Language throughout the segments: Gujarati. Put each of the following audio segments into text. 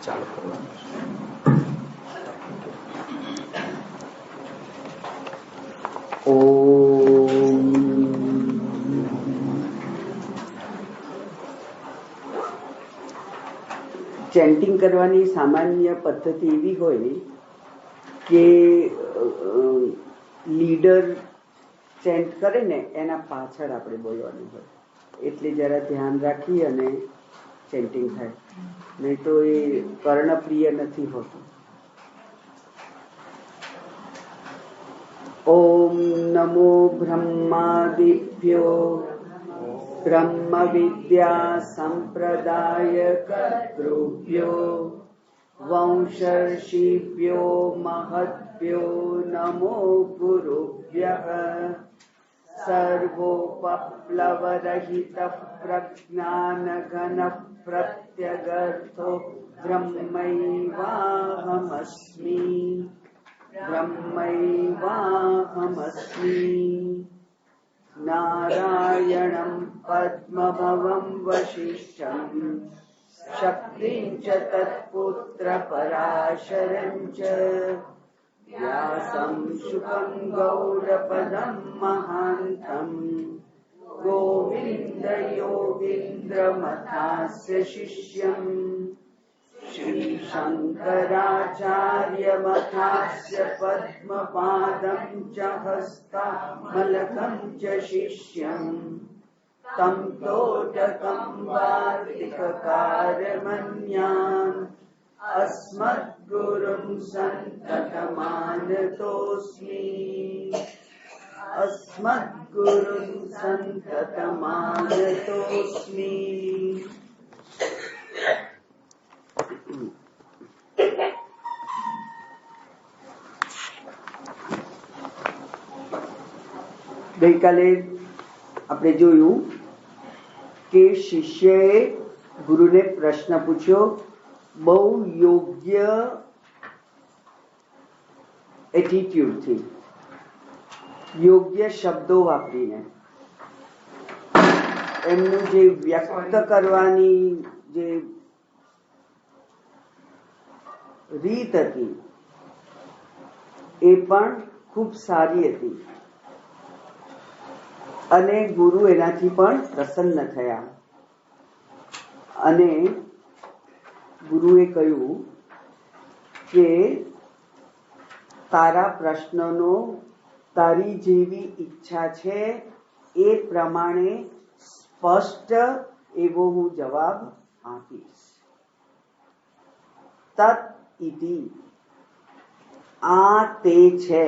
ચાલુ કરવાનું. ચેન્ટિંગ કરવાની સામાન્ય પદ્ધતિ એવી હોય કે લીડર ચેન્ટ કરે ને એના પાછળ આપણે બોલવાનું હોય, એટલે જરા ધ્યાન રાખી અને ચેન્ટિંગ થાય, નહીં તો એ કર્ણપ્રિય નથી હોતું. ઓમ નમો બ્રહ્માદિભ્યો બ્રહ્મ વિદ્યા સંપ્રદાય કર્તૃભ્યો વંશર્ષિભ્યો મહદ્ભ્યો નમો ગુરુભ્યઃ સર્વોપપ્લવરહિત પ્રજ્ઞાનઘન પ્રત્યગર્થો બ્રહ્મૈવાહમસ્મિ બ્રહ્મૈવાહમસ્મિ. નારાયણં પદ્મભવં વસિષ્ઠં શક્તિં ચ તત્પુત્ર પરાશરં ચ વ્યાસં શુકં ગૌડપદં મહાન્तं ગોવિન્દ યોગીન્દ્રમથાસ્ય શિષ્યં શ્રી શંકરાચાર્યમથાસ્ય પદ્મપાદં ચ હસ્તામલકં ચ શિષ્યં तं તોટકં વાર્તિકકારમન્યાन् अस्मद्गुरुं सन्ततमानतोऽस्मि. अस्मद्गुरुं सन्ततमानतोऽस्मि. ગઈકાલે આપણે જોયું કે શિષ્યએ ગુરુને પ્રશ્ન પૂછ્યો, બહુ યોગ્ય એટીટ્યુડથી, યોગ્ય શબ્દો વાપરીને એમનું જે વ્યક્ત કરવાની જે રીત હતી એ પણ ખૂબ સારી હતી અને ગુરુ એનાથી પણ પ્રસન્ન થયા. અને ગુરુએ કહ્યું કે તારા પ્રશ્નનો તારી જેવી ઈચ્છા છે એ પ્રમાણે સ્પષ્ટ એવો હું જવાબ આપીશ. તત ઇતિ, આ તે છે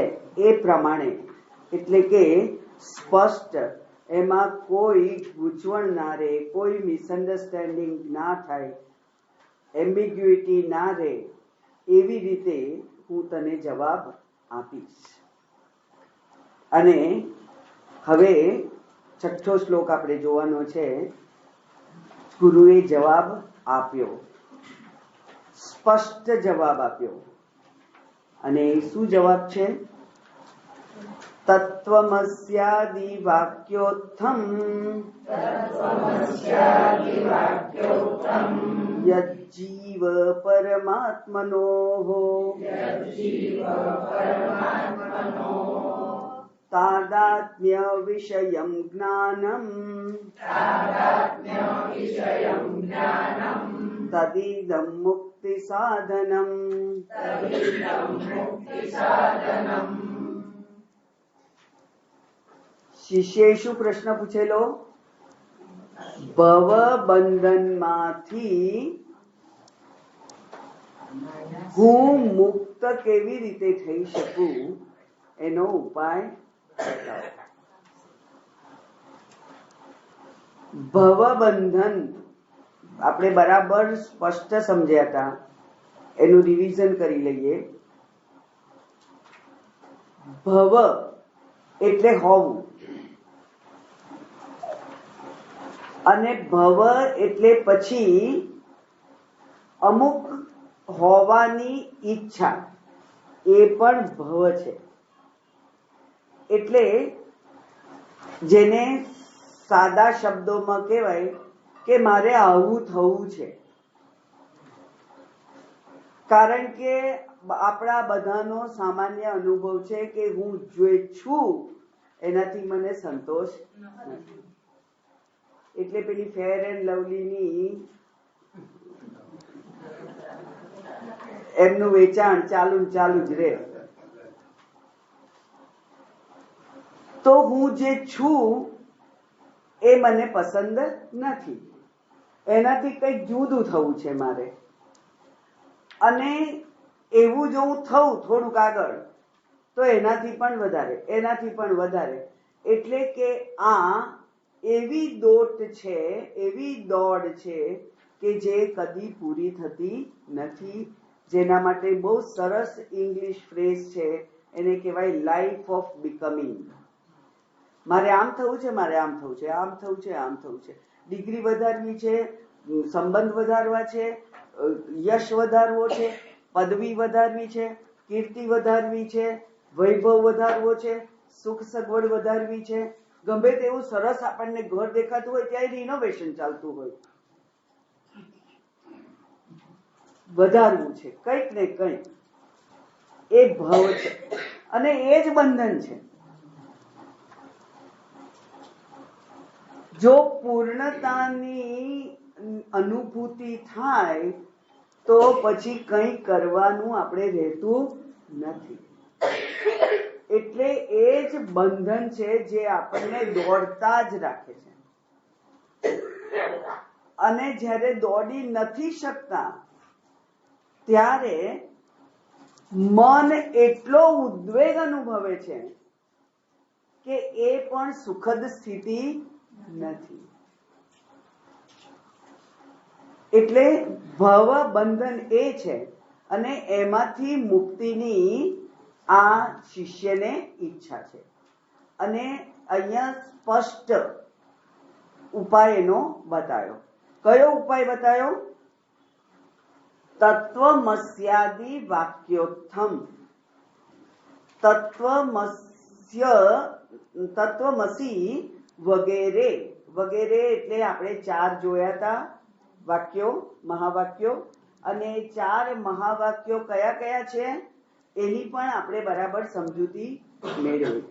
એ પ્રમાણે, એટલે કે સ્પષ્ટ, એમાં કોઈ ગૂંચવણ ના રહે, કોઈ મિસઅન્ડરસ્ટેન્ડિંગ ના થાય, એમ્બિગ્યુઇટી ના રહે, એવી રીતે હું તને જવાબ આપીશ. અને હવે છઠ્ઠો શ્લોક આપણે જોવાનો છે. ગુરુએ જવાબ આપ્યો, સ્પષ્ટ જવાબ આપ્યો. અને શું જવાબ છે? તત્વમસ્યાદિ વાક્યોત્થમ યજ્જીવ પરમાત્મનોઃ તાદાત્મ્ય વિષયં જ્ઞાનમ તદિદં મુક્તિ સાધનમ. શિષ્યએ શું પ્રશ્ન પૂછેલો? ભવ બંધનમાંથી હું મુક્ત કેવી રીતે થઈ શકું એનો ઉપાય બતાવો. ભવ બંધન આપણે બરાબર સ્પષ્ટ સમજ્યા હતા એનું રિવિઝન કરી લઈએ. ભવ એટલે હોવું, અને ભવ એટલે પછી અમુક હોવાની ઈચ્છા, એ પણ ભવ છે. એટલે જેને સાદા શબ્દોમાં કહેવાય કે મારે આવું થવું છે. કારણ કે આપણા બધાનો સામાન્ય અનુભવ છે કે હું જે છું એનાથી મને સંતોષ નથી. એટલે પેલી ફેર એન્ડ લવલીની એમનું વેચાણ ચાલુ જ રહે. તો હું જે છું એ મને પસંદ નથી, એનાથી કંઈક જુદું થવું છે મારે. અને એવું જો હું થઉં થોડુંક આગળ તો એનાથી પણ વધારે. એટલે કે આ એવી દોટ છે, એવી દોડ છે કે જે કદી પૂરી થતી નથી. જેના માટે બહુ સરસ ઇંગ્લિશ ફ્રેઝ છે, એને કહેવાય લાઈફ ઓફ બીકમિંગ. મારે આમ થવું છે, આમ થવું છે, ડિગ્રી વધારવી છે, સંબંધ વધારવા છે, યશ વધારવો છે, પદવી વધારવી છે, કીર્તિ વધારવી છે, વૈભવ વધારવો છે, સુખ સગવડ વધારવી છે. ગમે તેવું સરસ આપણને ઘર દેખાતું હોય ત્યારે રિનોવેશન ચાલતું હોય, વધારવું છે કંઈક ને કંઈક. એ ભાવ છે અને એ જ બંધન છે. જો પૂર્ણતાની અનુભૂતિ થાય તો પછી કંઈ કરવાનું આપણે રહેતું નથી. એટલે એ જ બંધન છે જે આપણને દોડતા જ રાખે છે. અને જ્યારે દોડી નથી શકતા ત્યારે મન એટલો ઉદ્વેગ અનુભવે છે કે એ પણ સુખદ સ્થિતિ નથી. એટલે ભવ બંધન એ છે, અને એમાંથી મુક્તિની આ શિષ્યને ઈચ્છા છે. અને અહીંયા સ્પષ્ટ ઉપાય એનો બતાવ્યો. કયો ઉપાય બતાવ્યો? તત્વમસ્યાદિ વાક્યોત્થમ. તત્વમસી વગેરે એટલે આપણે 4 જોયા હતા વાક્યો, મહાવાક્યો. અને 4 મહાવાક્યો કયા કયા છે એની પણ આપણે બરાબર સમજૂતી મેળવી.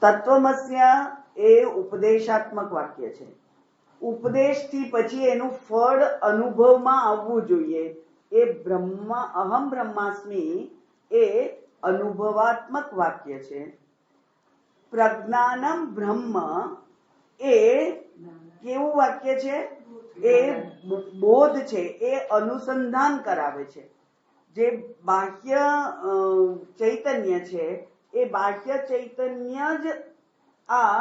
તત્વમસ્યા એ ઉપદેશાત્મક વાક્ય છે. ઉપદેશથી પછી એનું ફળ અનુભવમાં આવવું જોઈએ. એ અહમ બ્રહ્માસ્મિ એ અનુભવાત્મક વાક્ય છે. પ્રજ્ઞાનમ બ્રહ્મ એ કેવું વાક્ય છે? એ બોધ છે, એ અનુસંધાન કરાવે છે. જે બાહ્ય ચૈતન્ય છે એ બાહ્ય ચૈતન્ય જ આ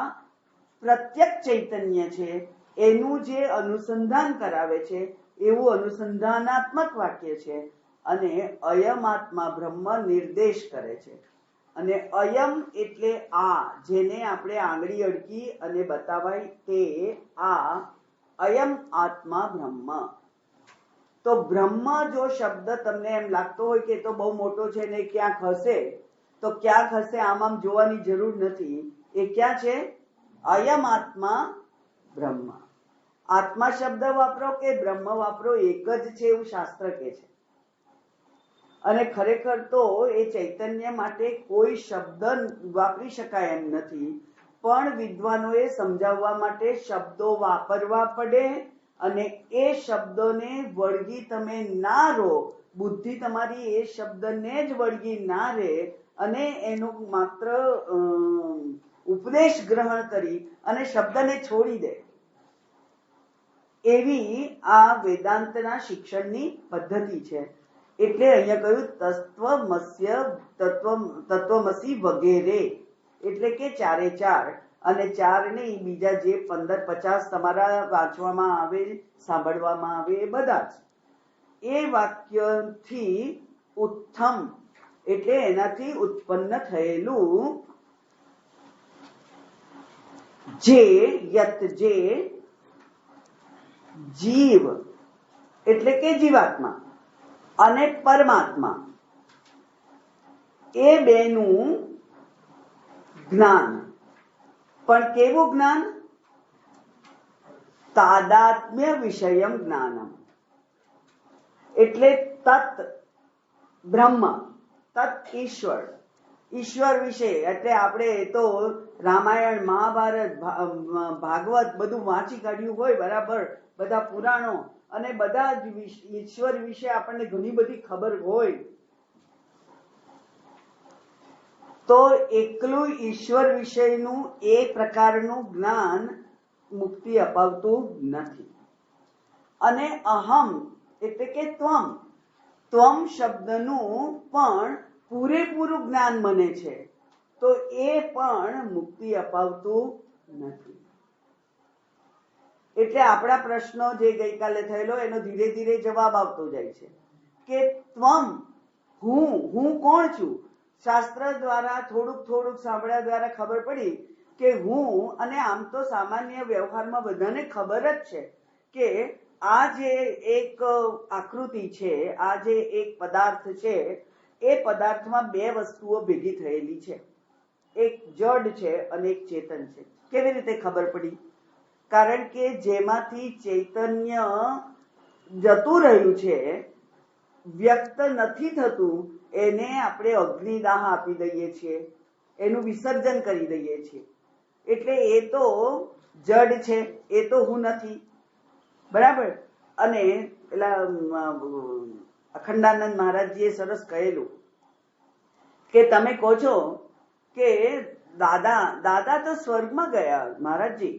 પ્રત્યક્ષ ચૈતન્ય છે, એનું જે અનુસંધાન કરાવે છે એવું અનુસંધાનાત્મક વાક્ય છે. અને અયમ આત્મા બ્રહ્મ નિર્દેશ કરે છે. અને અયમ એટલે આ, જેને આપણે આંગળી અડકી અને બતાવાય તે આ અયમ આત્મા બ્રહ્મ. તો બ્રહ્મ જો શબ્દ તમને એમ લાગતો હોય કે તો બહુ મોટો છે ને ક્યાંક હશે, તો ક્યાંક હશે આમ જોવાની જરૂર નથી. એ ક્યાં છે? અયમ આત્મા બ્રહ્મ. આત્મા શબ્દ વાપરો કે બ્રહ્મ વાપરો, એક જ છે એવું શાસ્ત્ર કહે છે. અને ખરેખર તો એ ચૈતન્ય માટે કોઈ શબ્દ વાપરી શકાય એમ નથી, પણ વિદ્વાનોએ સમજાવવા માટે શબ્દો વાપરવા પડે. અને એ શબ્દોને વળગી તમે ના રહો, બુદ્ધિ તમારી એ શબ્દને જ વળગી ના રહે અને એનો માત્ર ઉપદેશ ગ્રહણ કરી અને શબ્દને છોડી દે, એવી આ વેદાંતના શિક્ષણની પદ્ધતિ છે. એટલે અહીંયા કહ્યું તત્વમસી વગેરે, એટલે કે 4 એ 4. અને 4 નહીં, બીજા જે 15-50 તમારા વાંચવામાં આવે, સાંભળવામાં આવે, એ બધા જ એ વાક્યથી ઉત્થમ એટલે એનાથી ઉત્પન્ન થયેલું જે જીવ એટલે કે જીવાત્મા અને પરમાત્મા એ બેનું જ્ઞાન, પણ કેવું જ્ઞાન? તાદાત્મ્ય વિષયમ જ્ઞાનમ, એટલે તત બ્રહ્મ, તત ઈશ્વર, ઈશ્વર વિશે. એટલે આપણે તો રામાયણ, મહાભારત, ભાગવત બધું વાંચી કાઢ્યું હોય બરાબર, બધા પુરાણો અને બધા જ ઈશ્વર વિશે આપણને ઘણી બધી ખબર હોય, તો એકલું ઈશ્વર વિષયનું એ પ્રકારનું જ્ઞાન મુક્તિ અપાવતું નથી. અને અહમ એટલે કે ત્વમ શબ્દનું પણ પૂરેપૂરું જ્ઞાન મને છે, તો એ પણ મુક્તિ અપાવતું નથી. એટલે આપણા પ્રશ્નો જે ગઈકાલે થયેલો એનો ધીરે ધીરે જવાબ આવતો જાય છે કે ત્વમ, હું કોણ છું? શાસ્ત્ર દ્વારા થોડુંક સાંભળ્યા દ્વારા ખબર પડી કે હું, અને આમ તો સામાન્ય વ્યવહારમાં બધાને ખબર જ છે કે આ જે એક આકૃતિ છે, આ જે એક પદાર્થ છે, એ પદાર્થમાં બે વસ્તુઓ ભેગી થયેલી છે, એક જડ છે અને એક ચેતન છે. કેવી રીતે ખબર પડી? કારણ કે જેમાંથી ચૈતન્ય જતું રહ્યું છે, વ્યક્ત નથી થતું, એને આપણે અગ્નિદાહ આપી દઈએ છીએ, એનું વિસર્જન કરી દઈએ છીએ. એટલે એ તો જડ છે, એ તો હું નથી, બરાબર. અને પેલા અખંડાનંદ મહારાજજીએ સરસ કહેલું કે તમે કહો છો કે દાદા તો સ્વર્ગમાં ગયા મહારાજજી,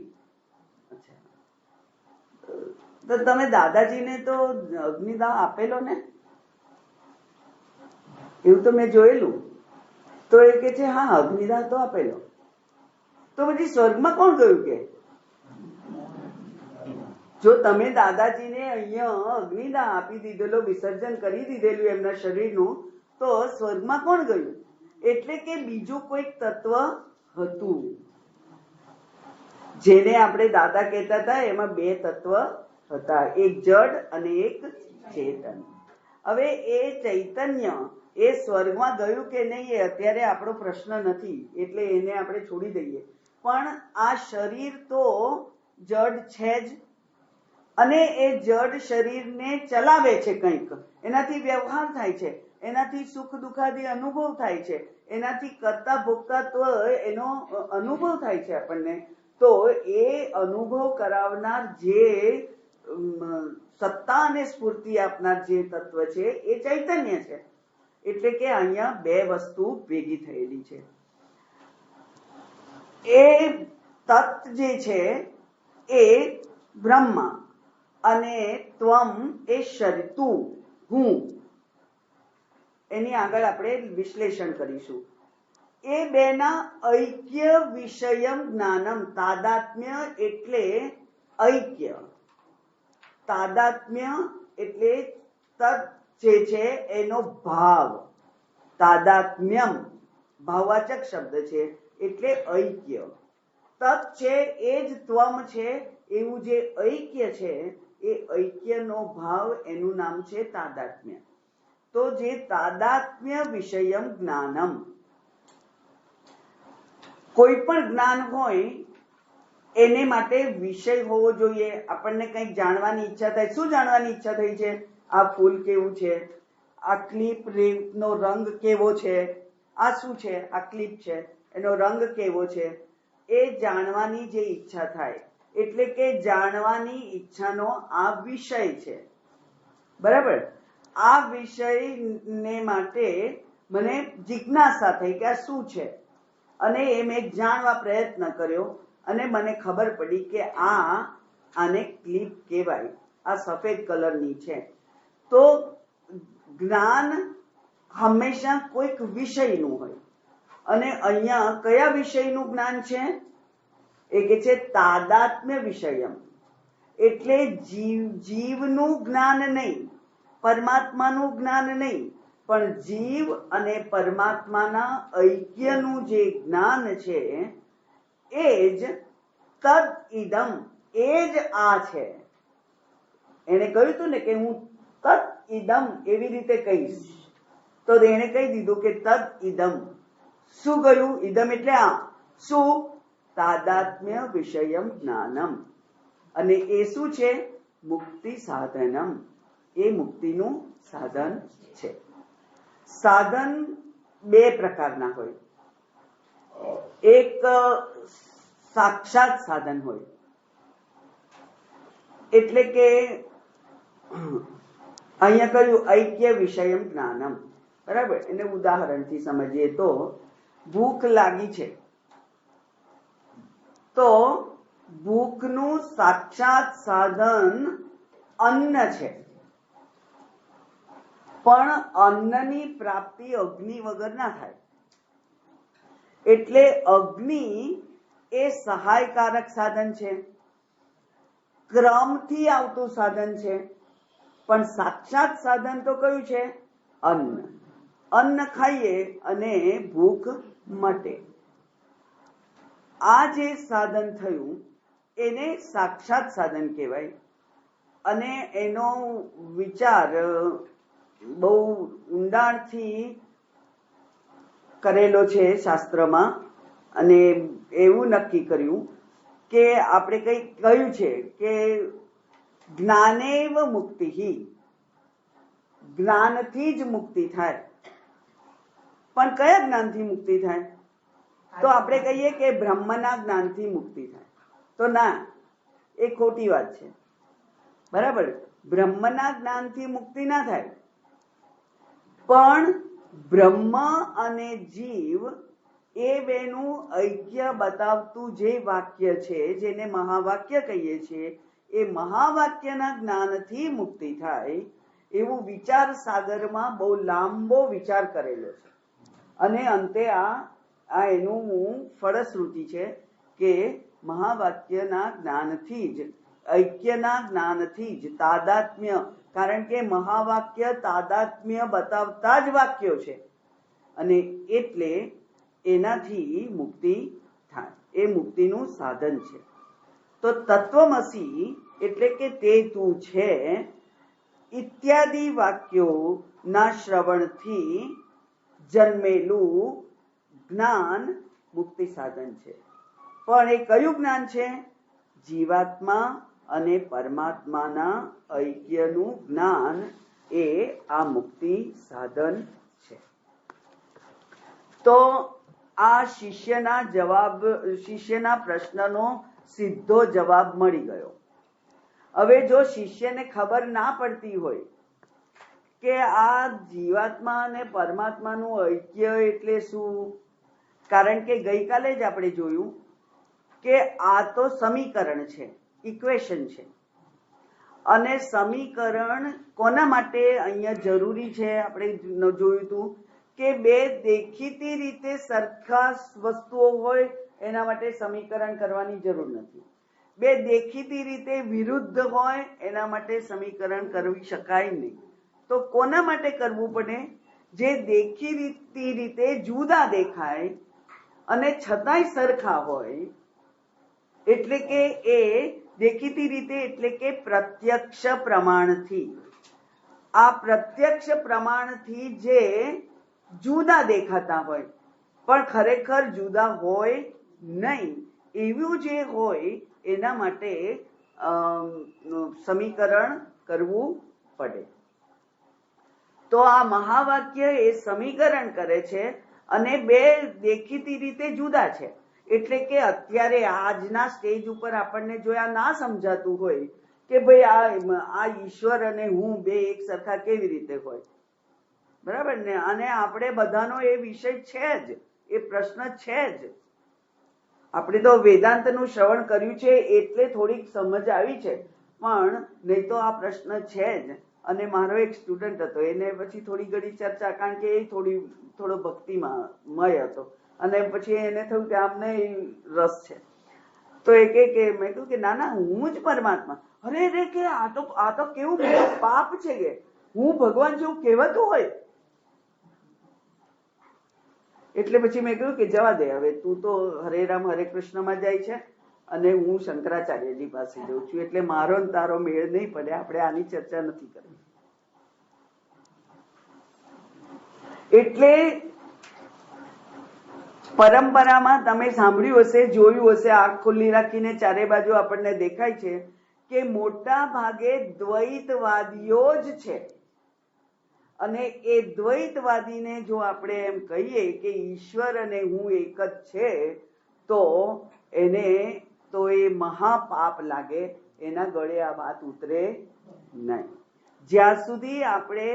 તો તમે દાદાજીને તો અગ્નિદાહ આપેલો ને, એવું તો મેં જોયેલું. તો એ કે છે હા અગ્નિદાહ તો આપેલો. તો પછી સ્વર્ગમાં કોણ ગયું? કે જો તમે દાદાજીને અહીંયા અગ્નિદાહ આપી દીધેલો, વિસર્જન કરી દીધેલું એમના શરીરનું, તો સ્વર્ગમાં કોણ ગયું? એટલે કે બીજું કોઈક તત્વ હતું, જેને આપણે દાદા કહેતા હતા. એમાં બે તત્વ હતા, એક જડ અને એક ચેતન. હવે એ ચૈતન્ય એ સ્વર્ગમાં ગયું કે નહીં એ અત્યારે આપણો પ્રશ્ન નથી, એટલે એને આપણે છોડી દઈએ. પણ આ શરીર તો જડ છે જ, અને એ જડ શરીરને ચલાવે છે, કંઈક એનાથી વ્યવહાર થાય છે, એનાથી સુખ દુઃખાદી અનુભવ થાય છે, એનાથી કરતા ભોગતાત્વ એનો અનુભવ થાય છે આપણને. તો એ અનુભવ કરાવનાર જે સત્તા અને સ્ફૂર્તિ આપનાર જે તત્વ છે એ ચૈતન્ય છે. એટલે કે અહીંયા બે વસ્તુ ભેગી થયેલી છે. એ તત્વ જે છે એ બ્રહ્મ, અને ત્વમ એ તું, હું. એની આગળ આપણે વિશ્લેષણ કરીશું. એ બેના ઐક્ય વિષયમ જ્ઞાનમ. તાદાત્મ્ય એટલે ઐક્ય, તાદાત્મ્ય એટલે તત્ જે છે એનો ભાવ. તાદાત્મ્યમ ભાવવાચક શબ્દ છે, એટલે ઐક્ય. તત્ છે એ જ ત્વમ છે, એવું જે ઐક્ય છે એ ઐક્યનો ભાવ, એનું નામ છે તાદાત્મ્ય. તો જે તાદાત્મ્ય વિષયમ જ્ઞાનમ, કોઈ પણ જ્ઞાન હોય એને માટે વિષય હોવો જોઈએ. આપણને કંઈક જાણવાની ઈચ્છા થાય. શું જાણવાની ઈચ્છા થઈ છે? આ ફૂલ કેવું છે, આ ક્લિપ નો રંગ કેવો છે, આ શું છે, આ ક્લિપ છે, એનો રંગ કેવો છે, એ જાણવાની જે ઈચ્છા થાય. એટલે કે જાણવાની ઈચ્છાનો આ વિષય છે, બરાબર. આ વિષયને માટે મને જિજ્ઞાસા થઈ કે આ શું છે, અને એ મેં જાણવા પ્રયત્ન કર્યો, અને મને ખબર પડી કે આને ક્લિપ કહેવાય, આ સફેદ કલરની છે. તો જ્ઞાન હંમેશા કોઈક વિષયનું હોય, અને અહીંયા કયા વિષયનું જ્ઞાન છે? એ કે છે તાદાત્મ્ય વિષયમ, એટલે જીવનું જ્ઞાન નહીં, પરમાત્માનું જ્ઞાન નહીં, પણ જીવ અને પરમાત્માના ઐક્યનું જે જ્ઞાન છે એ જ તદ ઇદમ, એ જ આ છે. એને કહ્યું હતું ને કે હું તદ ઇદમ એવી રીતે કહીશ, તો એને કહી દીધું કે તદ ઇદમ. શું કહ્યું? ઇદમ એટલે આ. શું? તાદાત્મ્ય વિષયમ જ્ઞાનમ. અને એ શું છે? મુક્તિ સાધનમ. એ મુક્તિનું સાધન છે. સાધન બે પ્રકારના હોય. એક સાક્ષાત સાધન હોય, એટલે કે અહીંયા કહ્યું ઐક્ય વિષયમ જ્ઞાનમ, બરાબર. એને ઉદાહરણથી સમજીએ તો ભૂખ લાગી છે, તો ભૂખનું સાક્ષાત સાધન અન્ન છે, પણ અન્નની પ્રાપ્તિ અગ્નિ વગર ના થાય. એટલે અગ્નિ એ સહાયકારક સાધન છે, ક્રમથી આવતું સાધન છે, પણ સાક્ષાત સાધન તો કયું છે? અન્ન. અન્ન ખાઈએ અને ભૂખ મટે. આ જે સાધન થયું એને સાક્ષાત સાધન કહેવાય. અને એનો વિચાર બહુ ઊંડાણથી કરેલો છે શાસ્ત્રમાં. અને એવું નક્કી કર્યું કે આપણે કઈ કહ્યું છે કે જ્ઞાનેવ મુક્તિ, જ્ઞાનથી જ મુક્તિ થાય. પણ કયા જ્ઞાનથી મુક્તિ થાય? તો આપણે કહીએ કે બ્રહ્મના જ્ઞાનથી મુક્તિ થાય. તો ના, એ ખોટી વાત છે. બરાબર, બ્રહ્મના જ્ઞાનથી મુક્તિ ના થાય, પણ બ્રહ્મ અને જીવ એ બેનું ઐક્ય બતાવતું જે વાક્ય છે, જેને મહાવાક્ય કહીએ છીએ, એ મહાવાક્યના જ્ઞાનથી મુક્તિ થાય એવું વિચાર સાગરમાં બહુ લાંબો વિચાર કરેલો છે. અને અંતે આ એનું ફળશ્રુતિ છે કે મહાવાક્યના જ્ઞાનથી જ, ઐક્યના જ્ઞાનથી જ તાદાત્મ્ય, કારણ કે મહાવાક્ય તાદાત્મ્ય બતાવતા જ વાક્યો છે, અને એટલે એનાથી મુક્તિ થાય. એ મુક્તિનું સાધન છે. તો તત્વમસી એટલે કે તે તું છે ઇત્યાદિ વાક્યો ના શ્રવણથી જન્મેલું જ્ઞાન મુક્તિ સાધન છે. પણ એ કયું જ્ઞાન છે? જીવાત્મા અને પરમાત્માના ઐક્યનું જ્ઞાન એ આ મુક્તિ સાધન છે. તો આ શિષ્યના પ્રશ્નનો સીધો જવાબ મળી ગયો. હવે જો શિષ્યને ખબર ના પડતી હોય કે આ જીવાત્મા અને પરમાત્માનું ઐક્ય એટલે શું, કારણ કે ગઈકાલે જ આપણે જોયું કે આ તો સમીકરણ છે, ઇક્વેશન છે. અને સમીકરણ કોના માટે અહીંયા જરૂરી છે? આપણે જોયું હતું કે બે દેખીતી રીતે સરખા વસ્તુઓ હોય એના માટે સમીકરણ કરવાની જરૂર નથી. બે દેખીતી રીતે વિરુદ્ધ હોય એના માટે સમીકરણ કરી શકાય નહીં. તો કોના માટે કરવું પડે? જે દેખીતી રીતે જુદા દેખાય અને છતાંય સરખા હોય. એટલે કે એ દેખીતી રીતે એટલે કે પ્રત્યક્ષ પ્રમાણથી. આ પ્રત્યક્ષ પ્રમાણથી જે જુદા દેખાતા હોય પણ ખરેખર જુદા હોય નહીં, એવું જે હોય એના માટે સમીકરણ કરવું પડે. તો આ મહાવાક્ય એ સમીકરણ કરે છે અને બે દેખીતી રીતે જુદા છે. એટલે કે અત્યારે આજના સ્ટેજ ઉપર આપણને જો આ ના સમજાતું હોય કે ભાઈ આ ઈશ્વર અને હું બે એક સરખા કેવી રીતે હોય, બરાબર ને? અને આપણે બધાનો એ વિષય છે જ, એ પ્રશ્ન છે જ. આપણે તો વેદાંતનું શ્રવણ કર્યું છે એટલે થોડીક સમજ આવી છે, પણ નહીં તો આ પ્રશ્ન છે જ. અને મારો એક સ્ટુડન્ટ હતો, એને પછી થોડી ઘણી ચર્ચા, કારણ કે એ થોડો ભક્તિમાં મય હતો, અને પછી એને થયું કે આમને રસ છે. તો એ કે મેં કહ્યું કે ના ના, હું જ પરમાત્મા. અરે રે કે આ તો કેવું પાપ છે કે હું ભગવાન જેવું કહેવાતું હોય. એટલે પછી મેં કહ્યું કે જવા દે, હવે તું તો હરે રામ હરે કૃષ્ણમાં જાય છે અને હું શંકરાચાર્યજી પાસે જઉં છું, એટલે મારો ને તારો મેળ નહીં પડે, આપણે આની ચર્ચા નથી કરવી. એટલે પરંપરામાં તમે સાંભળ્યું હશે, જોયું હશે, આંખ ખુલ્લી રાખીને ચારે બાજુ આપણને દેખાય છે કે મોટા ભાગે દ્વૈતવાદીઓ જ છે. અને એ દ્વૈતવાદીને જો આપણે એમ કહીએ કે ઈશ્વર અને હું એક જ છે, તો એને તો એ મહાપાપ લાગે, એના ગળે આ વાત ઉતરે નહીં. જ્યાં સુધી આપણે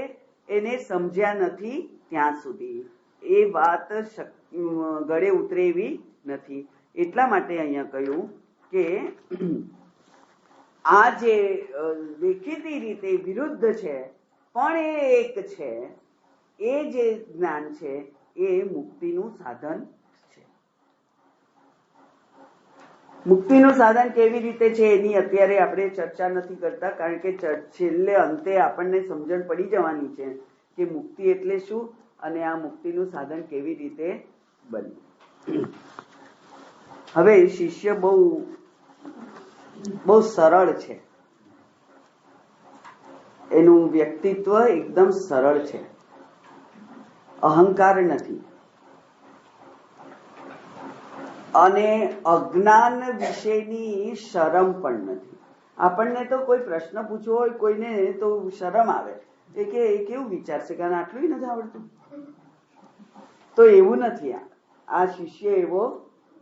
એને સમજ્યા નથી ત્યાં સુધી એ વાત ગળે ઉતરે એવી નથી. એટલા માટે અહીંયા કહ્યું કે આ જે દેખીતી રીતે વિરુદ્ધ છે પણ એ એક છે, એ જે જ્ઞાન છે એ મુક્તિનું સાધન છે. મુક્તિનું સાધન કેવી રીતે છે એની અત્યારે આપણે ચર્ચા નથી કરતા, કારણ કે છેલ્લે અંતે આપણને સમજણ પડી જવાની છે કે મુક્તિ એટલે શું અને આ મુક્તિનું સાધન કેવી રીતે બન્યું. હવે શિષ્ય બહુ સરળ છે, એનું વ્યક્તિત્વ એકદમ સરળ છે, અહંકાર નથી અને અજ્ઞાન વિશેની શરમ પણ નથી. આપણને તો કોઈ પ્રશ્ન પૂછવો હોય કોઈને તો શરમ આવે કે એ કેવું વિચારશે કે આટલું નથી આવડતું. તો એવું નથી, આ શિષ્ય એવો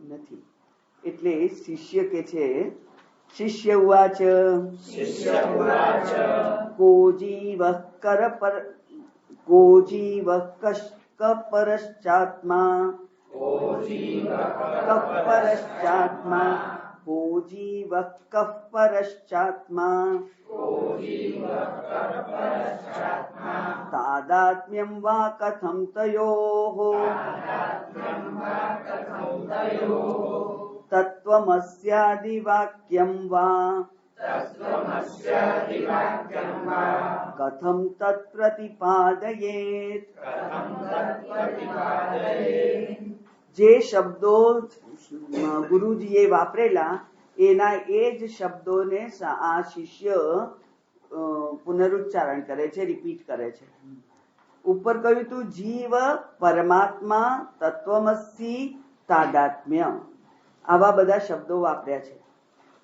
નથી. એટલે શિષ્ય કે છે, શિષ્ય ઉવાચ को जीव कपरश्चात्मा तादात्म्यं वा कथं तयोः तत्त्वमस्यादिवाक्यं वा कथं तत्प्रतिपादयेत्. જે શબ્દો ગુરુજીએ વાપરેલા એના એ જ શબ્દોને આ શિષ્ય પુનરુચ્ચારણ કરે છે, રિપીટ કરે છે. ઉપર કહ્યું તું જીવ પરમાત્મા તત્વમસી તાદાત્મ્ય, આવા બધા શબ્દો વાપર્યા છે.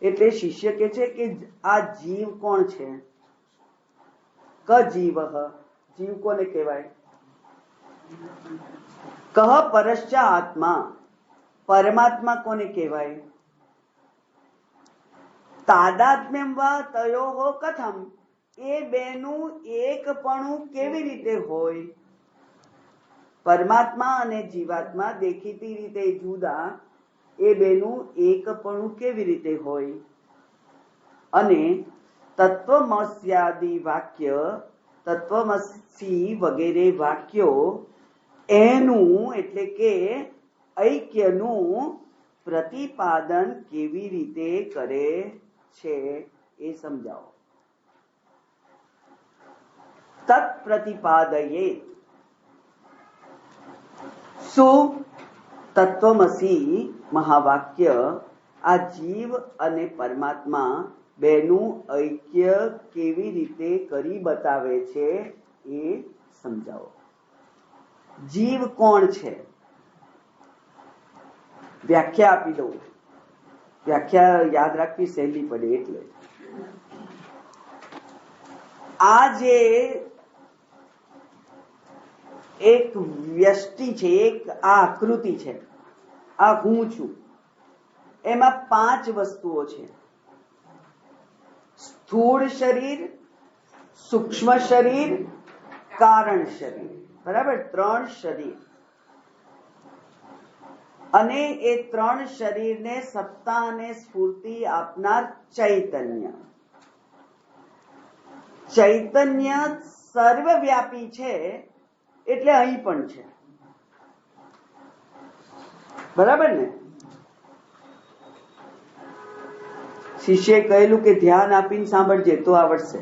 એટલે શિષ્ય કે છે કે આ જીવ કોણ છે? ક જીવ, જીવ કોને કહેવાય? કહ પરશ્ચ આત્મા, પરમાત્મા કોને કહેવાય? તાદાત્મ્યમ વા તયોઃ કથમ, એ બેનું એકપણું કેવી રીતે હોય? પરમાત્મા અને જીવાત્મા દેખીતી રીતે જુદા, એ બેનું એકપણું કેવી રીતે હોય? અને તત્વમસ્યાદિ વાક્ય, તત્વમસી વગેરે વાક્યો એનું એટલે કે ઐક્યનું પ્રતિપાદન કેવી રીતે કરે છે એ સમજાવો. તત્ પ્રતિપાદયે, શું તત્વમસી મહાવાક્ય આ જીવ અને પરમાત્મા બેનું ઐક્ય કેવી રીતે કરી બતાવે છે એ સમજાવો. જીવ કોણ છે? વ્યાખ્યા આપી દઉં, વ્યાખ્યા યાદ રાખવી સહેલી પડે. એટલે આ જે એક વ્યષ્ટિ છે, એક આ આકૃતિ છે, આ હું છું, એમાં 5 વસ્તુઓ છે. સ્થૂળ શરીર, સૂક્ષ્મ શરીર, કારણ શરીર, બરાબર? 3 શરીર. અને એ 3 શરીરને સત્તા અને સ્ફૂર્તિ આપનાર ચૈતન્ય. ચૈતન્ય સર્વવ્યાપી છે એટલે અહીં પણ છે, બરાબર ને? શિષ્યએ કહેલું કે ધ્યાન આપીને સાંભળજે તો આવડશે.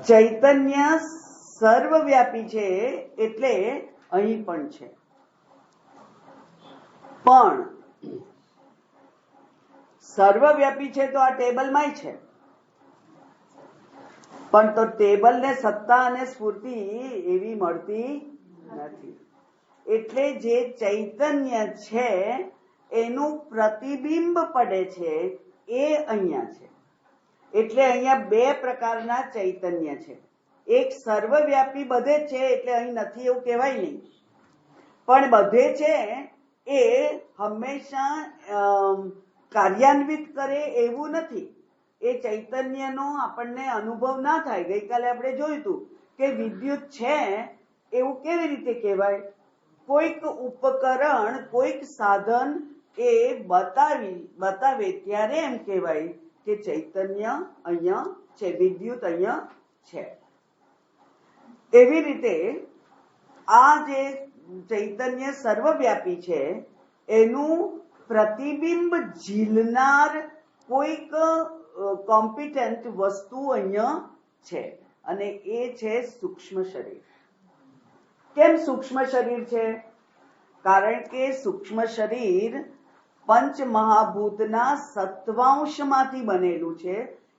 ચૈતન્ય સર્વવ્યાપી છે એટલે અહીં પણ છે, પણ સર્વવ્યાપી છે તો આ ટેબલમાંય છે, પણ તો ટેબલ ને સત્તા અને સ્ફૂર્તિ એવી મળતી નથી. એટલે જે ચૈતન્ય છે એનું પ્રતિબિંબ પડે છે એ અહીંયા છે. એટલે અહીંયા બે પ્રકારના ચૈતન્ય છે. એક સર્વવ્યાપી બધે જ છે એટલે અહીં નથી એવું કહેવાય નહીં, પણ બધે છે એ હંમેશા કાર્યાન્વિત કરે એવું નથી. એ ચૈતન્યનો આપણને અનુભવ ના થાય. ગઈકાલે આપણે જોયું હતું કે વિદ્યુત છે એવું કેવી રીતે કહેવાય? કોઈક ઉપકરણ, કોઈક સાધન એ બતાવે ત્યારે એમ કહેવાય કે ચૈતન્ય અહીંયા છે, વિદ્યુત અહીંયા છે. એવી રીતે આ જે ચૈતન્ય સર્વવ્યાપી છે એનું પ્રતિબિંબ ઝીલનાર કોઈક કોમ્પિટન્ટ વસ્તુ અહીંયા છે, અને એ છે સૂક્ષ્મ શરીર. કેમ સૂક્ષ્મ શરીર છે? કારણ કે સૂક્ષ્મ શરીર પંચ મહાભૂતના સત્વાંશમાંથી બનેલું છે,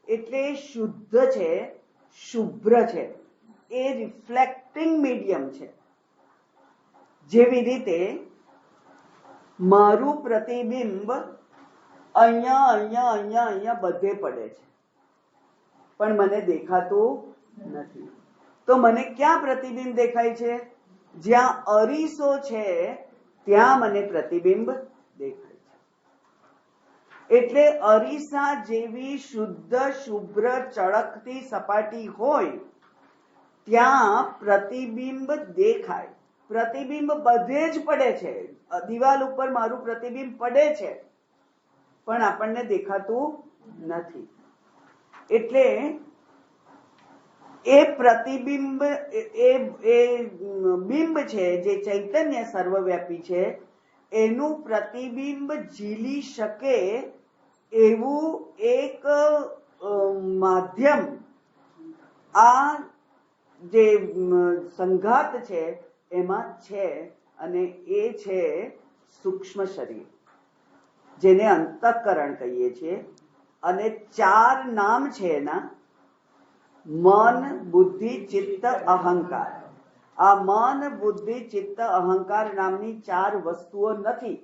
એટલે શુદ્ધ છે, શુભ્ર છે, એ રિફ્લેક્ટિંગ મીડિયમ છે. જેવી રીતે મારું પ્રતિબિંબ અહીંયા અહીંયા અહીંયા અહીંયા બધે પડે છે, પણ મને દેખાતું નથી. તો મને ક્યાં પ્રતિબિંબ દેખાય છે? જ્યાં અરીસો છે ત્યાં મને પ્રતિબિંબ દેખાય છે. એટલે અરીસા જેવી શુદ્ધ શુભ્ર ચળકતી સપાટી હોય ત્યાં પ્રતિબિંબ દેખાય. પ્રતિબિંબ બધે જ પડે છે. દિવાલ ઉપર મારું પ્રતિબિંબ પડે છે, પણ આપણને દેખાતું નથી. એટલે એ પ્રતિબિંબ એ બિંબ છે જે ચૈતન્ય સર્વવ્યાપી છે એનું પ્રતિબિંબ ઝીલી શકે એવું એક માધ્યમ આ જે સંઘાત છે એમાં છે, અને એ છે સૂક્ષ્મ શરીર, જેને અંતઃકરણ કહીએ છીએ. અને 4 નામ છે એના: મન, બુદ્ધિ, ચિત્ત, અહંકાર. આ મન, બુદ્ધિ, ચિત્ત, અહંકાર નામની 4 વસ્તુઓ નથી,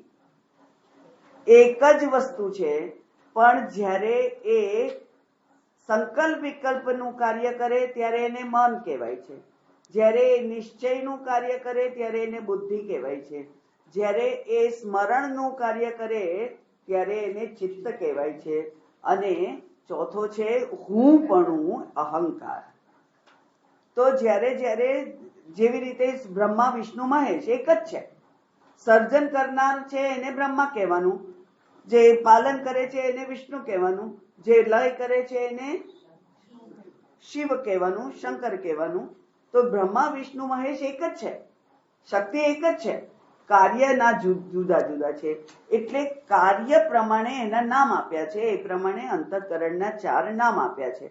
એક જ વસ્તુ છે. પણ જ્યારે એ સંકલ્પ વિકલ્પનું કાર્ય કરે ત્યારે એને મન કહેવાય છે. જ્યારે એ નિશ્ચયનું કાર્ય કરે ત્યારે એને બુદ્ધિ કહેવાય છે. જ્યારે એ સ્મરણનું કાર્ય કરે ત્યારે એને ચિત્ત કહેવાય છે. અને ચોથો છે હુંપણું, અહંકાર. તો જ્યારે જ્યારે જેવી રીતે બ્રહ્મા વિષ્ણુ મહેશ એક જ છે. સર્જન કરનાર છે એને બ્રહ્મા કહેવાનું, જે પાલન કરે છે એને વિષ્ણુ કહેવાનું, જે લય કરે છે એને શિવ કહેવાનું, શંકર કહેવાનું. તો બ્રહ્મા વિષ્ણુ મહેશ એક જ છે, શક્તિ એક જ છે, કાર્યના જુદા જુદા છે. એટલે કાર્ય પ્રમાણે એના નામ આપ્યા છે. એ પ્રમાણે અંતઃકરણના 4 નામ આપ્યા છે.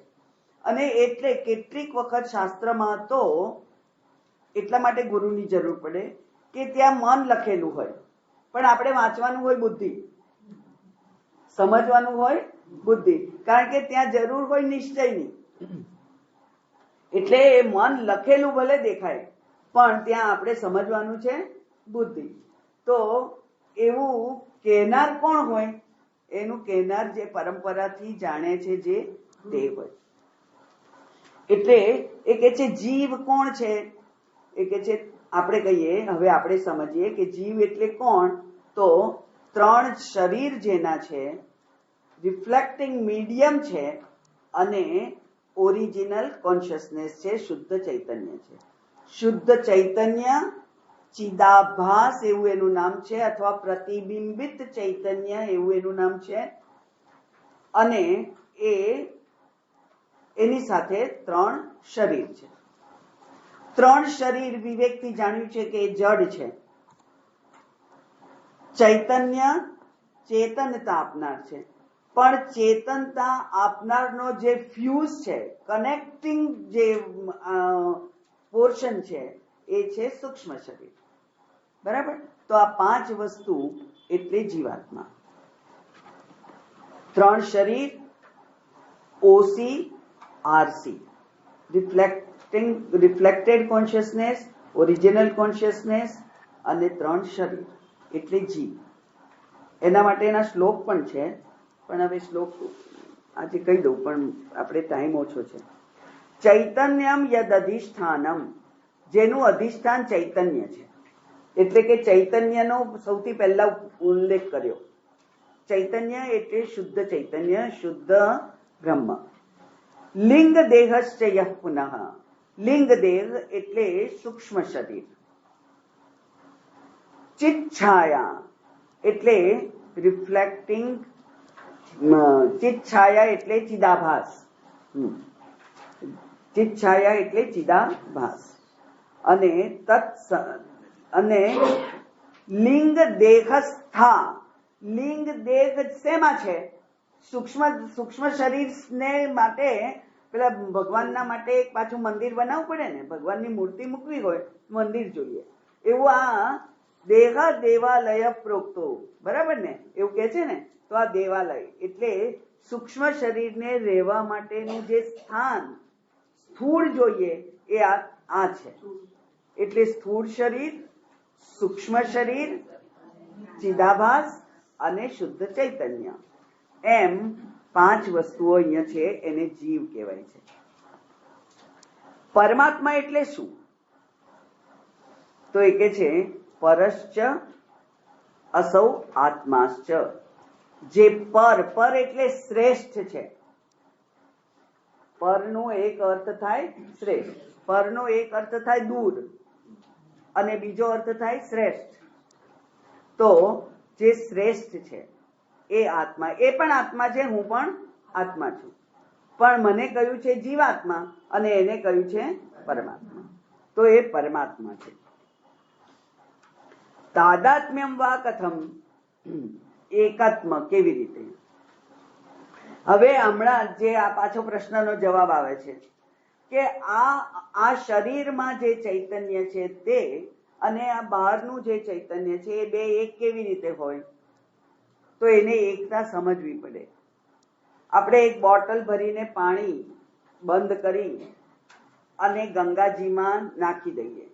અને એટલે કેટલીક વખત શાસ્ત્રમાં તો એટલા માટે ગુરુની જરૂર પડે કે ત્યાં મન લખેલું હોય, પણ આપણે વાંચવાનું હોય બુદ્ધિ, સમજવાનું હોય બુદ્ધિ, કારણ કે ત્યાં જરૂર હોય નિશ્ચયની. એટલે એ મન લખેલું ભલે દેખાય, પણ ત્યાં આપણે સમજવાનું છે બુદ્ધિ. તો એવું કહેનાર કોણ હોય? એનું કહેનાર જે પરંપરાથી જાણે છે, જે તે હોય. એટલે એ કે છે જીવ કોણ છે? એ કે છે, આપણે કહીએ, હવે આપણે સમજીએ કે જીવ એટલે કોણ. તો 3 શરીર જેના છે, રિફ્લેક્ટિંગ મીડિયમ છે, અને ઓરિજિનલ કોન્શિયસનેસ છે, શુદ્ધ ચૈતન્ય છે. શુદ્ધ ચૈતન્ય, ચિદાભાસ એવું એનું નામ છે, અથવા પ્રતિબિંબિત ચૈતન્ય એવું એનું નામ છે. અને એની સાથે 3 શરીર છે. 3 શરીર વિવેકથી જાણ્યું છે કે એ જડ છે. ચૈતન્ય ચેતનતા આપનાર છે, પણ ચેતનતા આપનારનો જે ફ્યુઝ છે, કનેક્ટિંગ જે પોર્શન છે, એ છે સૂક્ષ્મ શરીર. બરાબર? તો આ 5 વસ્તુ એટલે જીવાત્મા. 3 શરીર, OC, RC, reflected consciousness, original consciousness, અને 3 શરીર એટલે જીવ. એના માટેના શ્લોક પણ છે, પણ હવે શ્લોક આજે કહી દઉં, પણ આપણે ટાઈમ ઓછો છે. ચૈતન્યમ યદ અધિષ્ઠાનમ, જેનું અધિષ્ઠાન ચૈતન્ય છે, એટલે કે ચૈતન્યનો સૌથી પહેલા ઉલ્લેખ કર્યો. ચૈતન્ય એટલે શુદ્ધ ચૈતન્ય, શુદ્ધ બ્રહ્મ. લિંગ દેહશ્ચય પુનઃ, લિંગ દેહ એટલે સૂક્ષ્મ શરીર. ચિત છાયા એટલે રિફ્લેક્ટિંગ, ચિત છાયા એટલે ચિદાભાસ, ચિત છાયા એટલે ચિદાભાસ. અને લિંગ દેહસ્થા, લિંગ દેહ શેમાં છે? સૂક્ષ્મ શરીરને માટે પેલા ભગવાનના માટે એક પાછું મંદિર બનાવવું પડે ને, ભગવાનની મૂર્તિ મૂકવી હોય મંદિર જોઈએ, એવું આ દેહ દેવાલય પ્રોક્તો. બરાબર ને? એવું કે છે ને. તો આ દેવાલય એટલે સૂક્ષ્મ શરીરને રહેવા માટેનું જે સ્થાન, સ્થૂળ જોઈએ, એ આ છે. એટલે સ્થૂળ શરીર, સૂક્ષ્મ શરીર, ચિદાભાસ અને શુદ્ધ ચૈતન્ય, એમ 5 વસ્તુઓ અહીંયા છે. એને જીવ કહેવાય છે. પરમાત્મા એટલે શું? તો એ કે છે પરશ્ચ અસૌ આત્માશ્ચ, જે પર એટલે શ્રેષ્ઠ છે. પરનો એક અર્થ થાય શ્રેષ્ઠ, પરનો એક અર્થ થાય દૂર, અને બીજો અર્થ થાય શ્રેષ્ઠ. તો જે શ્રેષ્ઠ છે એ આત્મા, એ પણ આત્મા છે, હું પણ આત્મા છું. પણ મને કહ્યું છે જીવાત્મા, અને એને કહ્યું છે પરમાત્મા. તો એ પરમાત્મા છે. તાદાત્મ્યમ વા કથમ, એકાત્મ કેવી રીતે? હવે હમણાં જે આ પાછો પ્રશ્નનો જવાબ આવે છે કે આ શરીરમાં જે ચૈતન્ય છે તે અને આ બહારનું જે ચૈતન્ય છે એ બે એક કેવી રીતે હોય? તો એને એકતા સમજવી પડે. આપણે એક બોટલ ભરીને પાણી બંધ કરી અને ગંગાજીમાં નાખી દઈએ,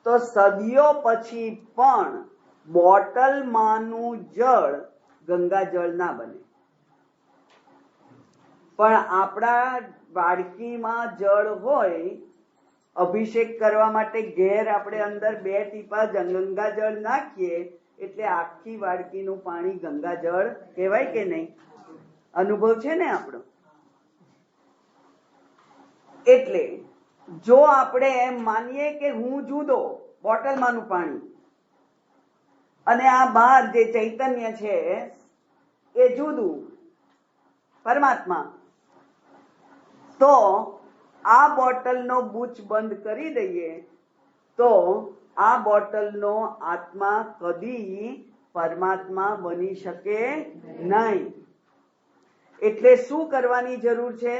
તો સદીઓ પછી પણ બોટલમાંનું જળ ગંગાજળ ના બને. પણ આપણા વાડકીમાં જળ હોય, અભિષેક કરવા માટે ઘેર આપણે અંદર 2 ટીપા ગંગાજળ નાખીએ એટલે આખી વાડકીનું પાણી ગંગાજળ કહેવાય કે નહીં? અનુભવ છે ને આપણો. એટલે જો આપણે એમ માનીએ કે હું જુદો, બોટલમાંનું પાણી, અને આ બહાર જે ચૈતન્ય છે એ જુદું, પરમાત્મા, તો આ બોટલનો બૂચ બંધ કરી દઈએ તો આ બોટલનો આત્મા કદી પરમાત્મા બની શકે નહીં. એટલે શું કરવાની જરૂર છે?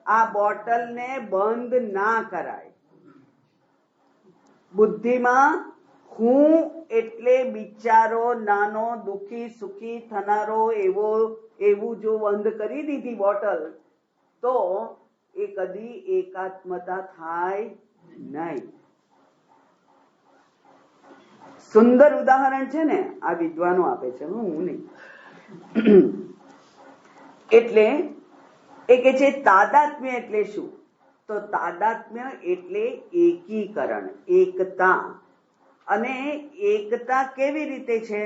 આ બોટલને બંધ ના કરાય. બુદ્ધિમાં હું એટલે બિચારો નાનો દુખી સુખી થનારો એવું જો બંધ કરી દીધી બોટલ, તો એ કદી એકાત્મતા થાય નહીં. સુંદર ઉદાહરણ છે ને, આ વિદ્વાનો આપે છે, હું નહીં. એટલે એ કે છે તાદાત્મ્ય એટલે શું? તો તાદાત્મ્ય એટલે એકીકરણ, એકતા. અને એકતા કેવી રીતે છે?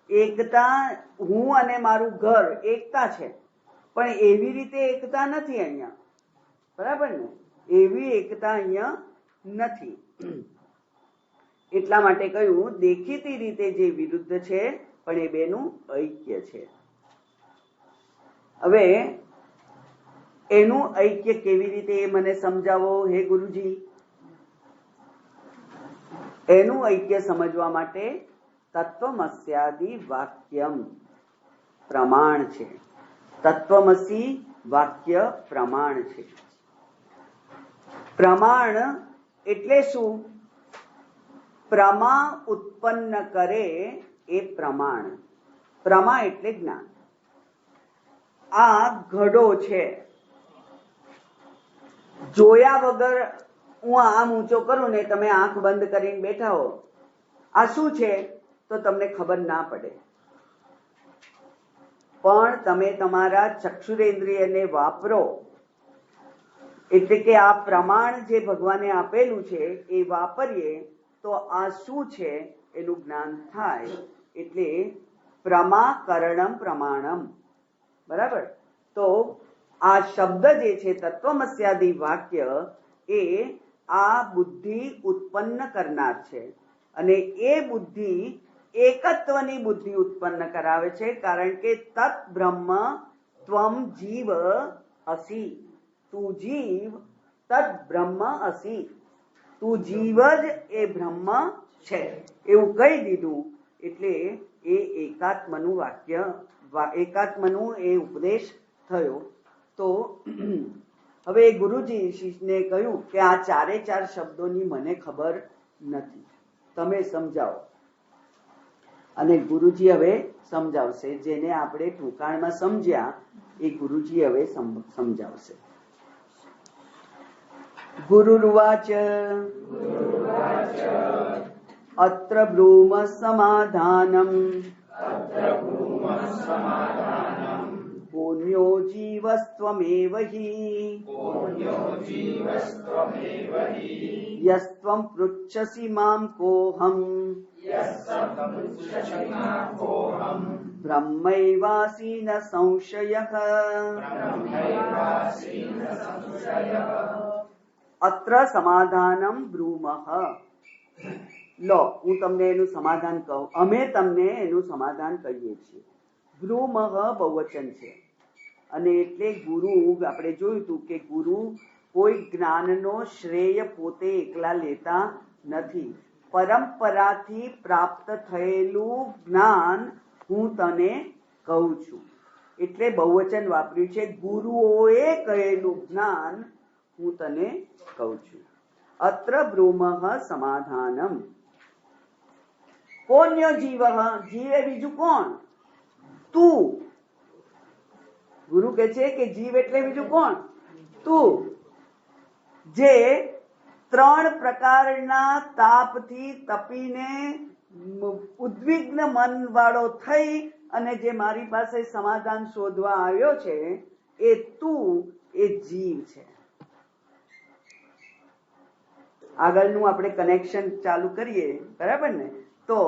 એકતા હું અને મારું ઘર એકતા છે, પણ એવી રીતે એકતા નથી અહીંયા. બરાબર ને? એવી એકતા અહીંયા નથી. એટલા માટે કહ્યું દેખીતી રીતે જે વિરુદ્ધ છે, પણ એ બેનું ઐક્ય છે. હવે એનું ઐક્ય કેવી રીતે એ મને સમજાવો હે ગુરુજી. એનું ઐક્ય સમજવા માટે તત્વમસ્યાદિ વાક્યમ પ્રમાણ છે. તત્વમસી વાક્ય પ્રમાણ છે. પ્રમાણ એટલે શું? પ્રમા ઉત્પન્ન કરે એ પ્રમાણ. પ્રમા એટલે જ્ઞાન. આ ઘડો છે, જોયા વગર હું આમ ઊંચો કરું ને તમે આંખ બંધ કરીને બેઠા હો, આ શું છે તો તમને ખબર ના પડે. પણ તમે તમારા ચક્ષુરેન્દ્રિયને વાપરો એટલે કે આ પ્રમાણ જે ભગવાને આપેલું છે એ વાપરીએ તો આ શું છે એનું જ્ઞાન થાય. એટલે પ્રમાકરણમ પ્રમાણમ. બરાબર? તો આ શબ્દ જે છે તત્વમસ્યાદિ વાક્ય એ આ બુદ્ધિ ઉત્પન્ન કરનાર છે. અને એ બુદ્ધિ એકત્વની બુદ્ધિ ઉત્પન્ન કરાવે છે. કારણ કે તત બ્રહ્મ ત્વમ જીવ અસી. તું જીવ તદ બ્રહ્મ અસી. તું જીવ જ એ બ્રહ્મ છે એવું કહી દીધું. એટલે એ એકાત્મનું વાક્ય, એકાત્મનું એ ઉપદેશ થયો. તો હવે ગુરુજી શિષ્યને કહ્યું કે આ ચારે ચાર શબ્દોની મને ખબર નથી, તમે સમજાવો. અને ગુરુજી હવે સમજાવશે. જેને આપણે ટૂંકાણમાં સમજ્યા એ ગુરુજી હવે સમજાવશે. ગુરુર્વાચ અત્ર બ્રૂમ સમાધાનમ પુણ્યો જીવસ્ત્વમેવ હિ યસ્ત્વં પૃચ્છસि મામ કોહમ બ્રહ્મૈવાસી ન સંશયઃ. અત્ર સમાધાનમ બ્રૂમઃ. લો, હું તમને એનું સમાધાન કહું. અમે તમને એનું સમાધાન કહીએ છીએ. બ્રૂમઃ બહુવચન છે. અને એટલે ગુરુ, આપણે જોયું હતું કે ગુરુ કોઈ જ્ઞાનનો શ્રેય પોતે એકલા લેતા નથી. પરંપરાથી પ્રાપ્ત થયેલું જ્ઞાન હું તને કહું છું. એટલે બહુવચન વાપર્યું છે. ગુરુઓએ કહેલું જ્ઞાન હું તને કહું છું. અત્ર બ્રૂમઃ સમાધાનમ. કોન્યો જીવ? જીવ એ બીજું કોણ? તું. ગુરુ કહે છે કે જીવ એટલે બીજું કોણ? તું. જે 3 પ્રકારના તાપથી તપીને ઉદ્વિગ્ન મન વાળો થઈ અને જે મારી પાસે સમાધાન શોધવા આવ્યો છે એ તું, એ જીવ છે. આગળનું આપણે કનેક્શન ચાલુ કરીએ, બરાબર ને? તો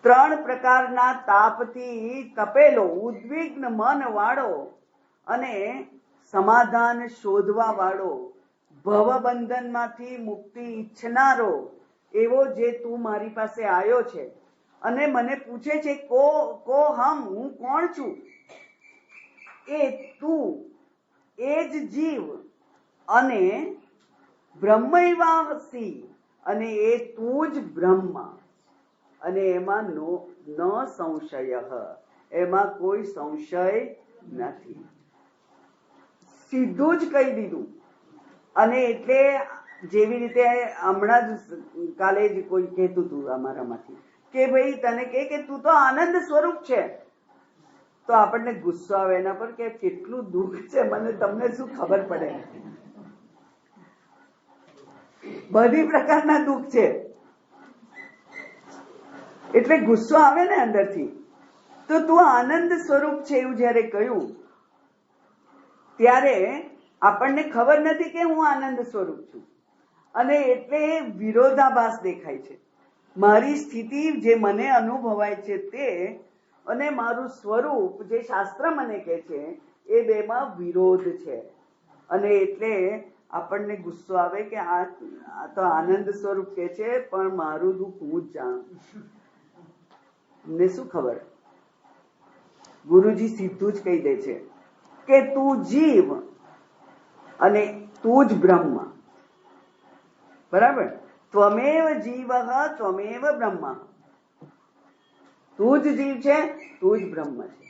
3 પ્રકારના તાપથી તપેલો ઉદ્વિગ્ન મન વાળો અને સમાધાન શોધવા વાળો, ભવબંધનમાંથી મુક્તિ ઈચ્છનારો એવો જે તું મારી પાસે આવ્યો છે અને મને પૂછે છે કોહમ, હું કોણ છું? એ તું, એ જ જીવ. અને બ્રહ્મૈવાસી, અને એ તું જ બ્રહ્મ. અને એમાં ન સંશય, એમાં કોઈ સંશય નથી. સીધું જ કહી દીધું. અને એટલે જેવી રીતે હમણાં જ કાલે જ કોઈ કહેતું હતું અમારામાંથી કે ભાઈ તને કે તું તો આનંદ સ્વરૂપ છે, તો આપણને ગુસ્સો આવે એના પર કે કેટલું દુઃખ છે મને, તમને શું ખબર પડે? બધી પ્રકારના દુઃખ છે એટલે ગુસ્સો આવે ને અંદરથી. તો તું આનંદ સ્વરૂપ છે એવું જયારે કહ્યું ત્યારે આપણને ખબર નથી કે હું આનંદ સ્વરૂપ છું. અને એટલે વિરોધાભાસ દેખાય છે. મારી સ્થિતિ જે મને અનુભવાય છે તે અને મારું સ્વરૂપ જે શાસ્ત્ર મને કહે છે એ બેમાં વિરોધ છે. અને એટલે આપણને ગુસ્સો આવે કે આ તો આનંદ સ્વરૂપ કહે છે પણ મારું દુઃખ હું જ જાણું. ને શું ખબર? ગુરુજી સીધું જ કહી દે છે કે તું જીવ અને તું જ બ્રહ્મ. બરાબર? ત્વમેવ જીવ ત્વમેવ બ્રહ્મ. તું જ જીવ છે, તું જ બ્રહ્મ છે.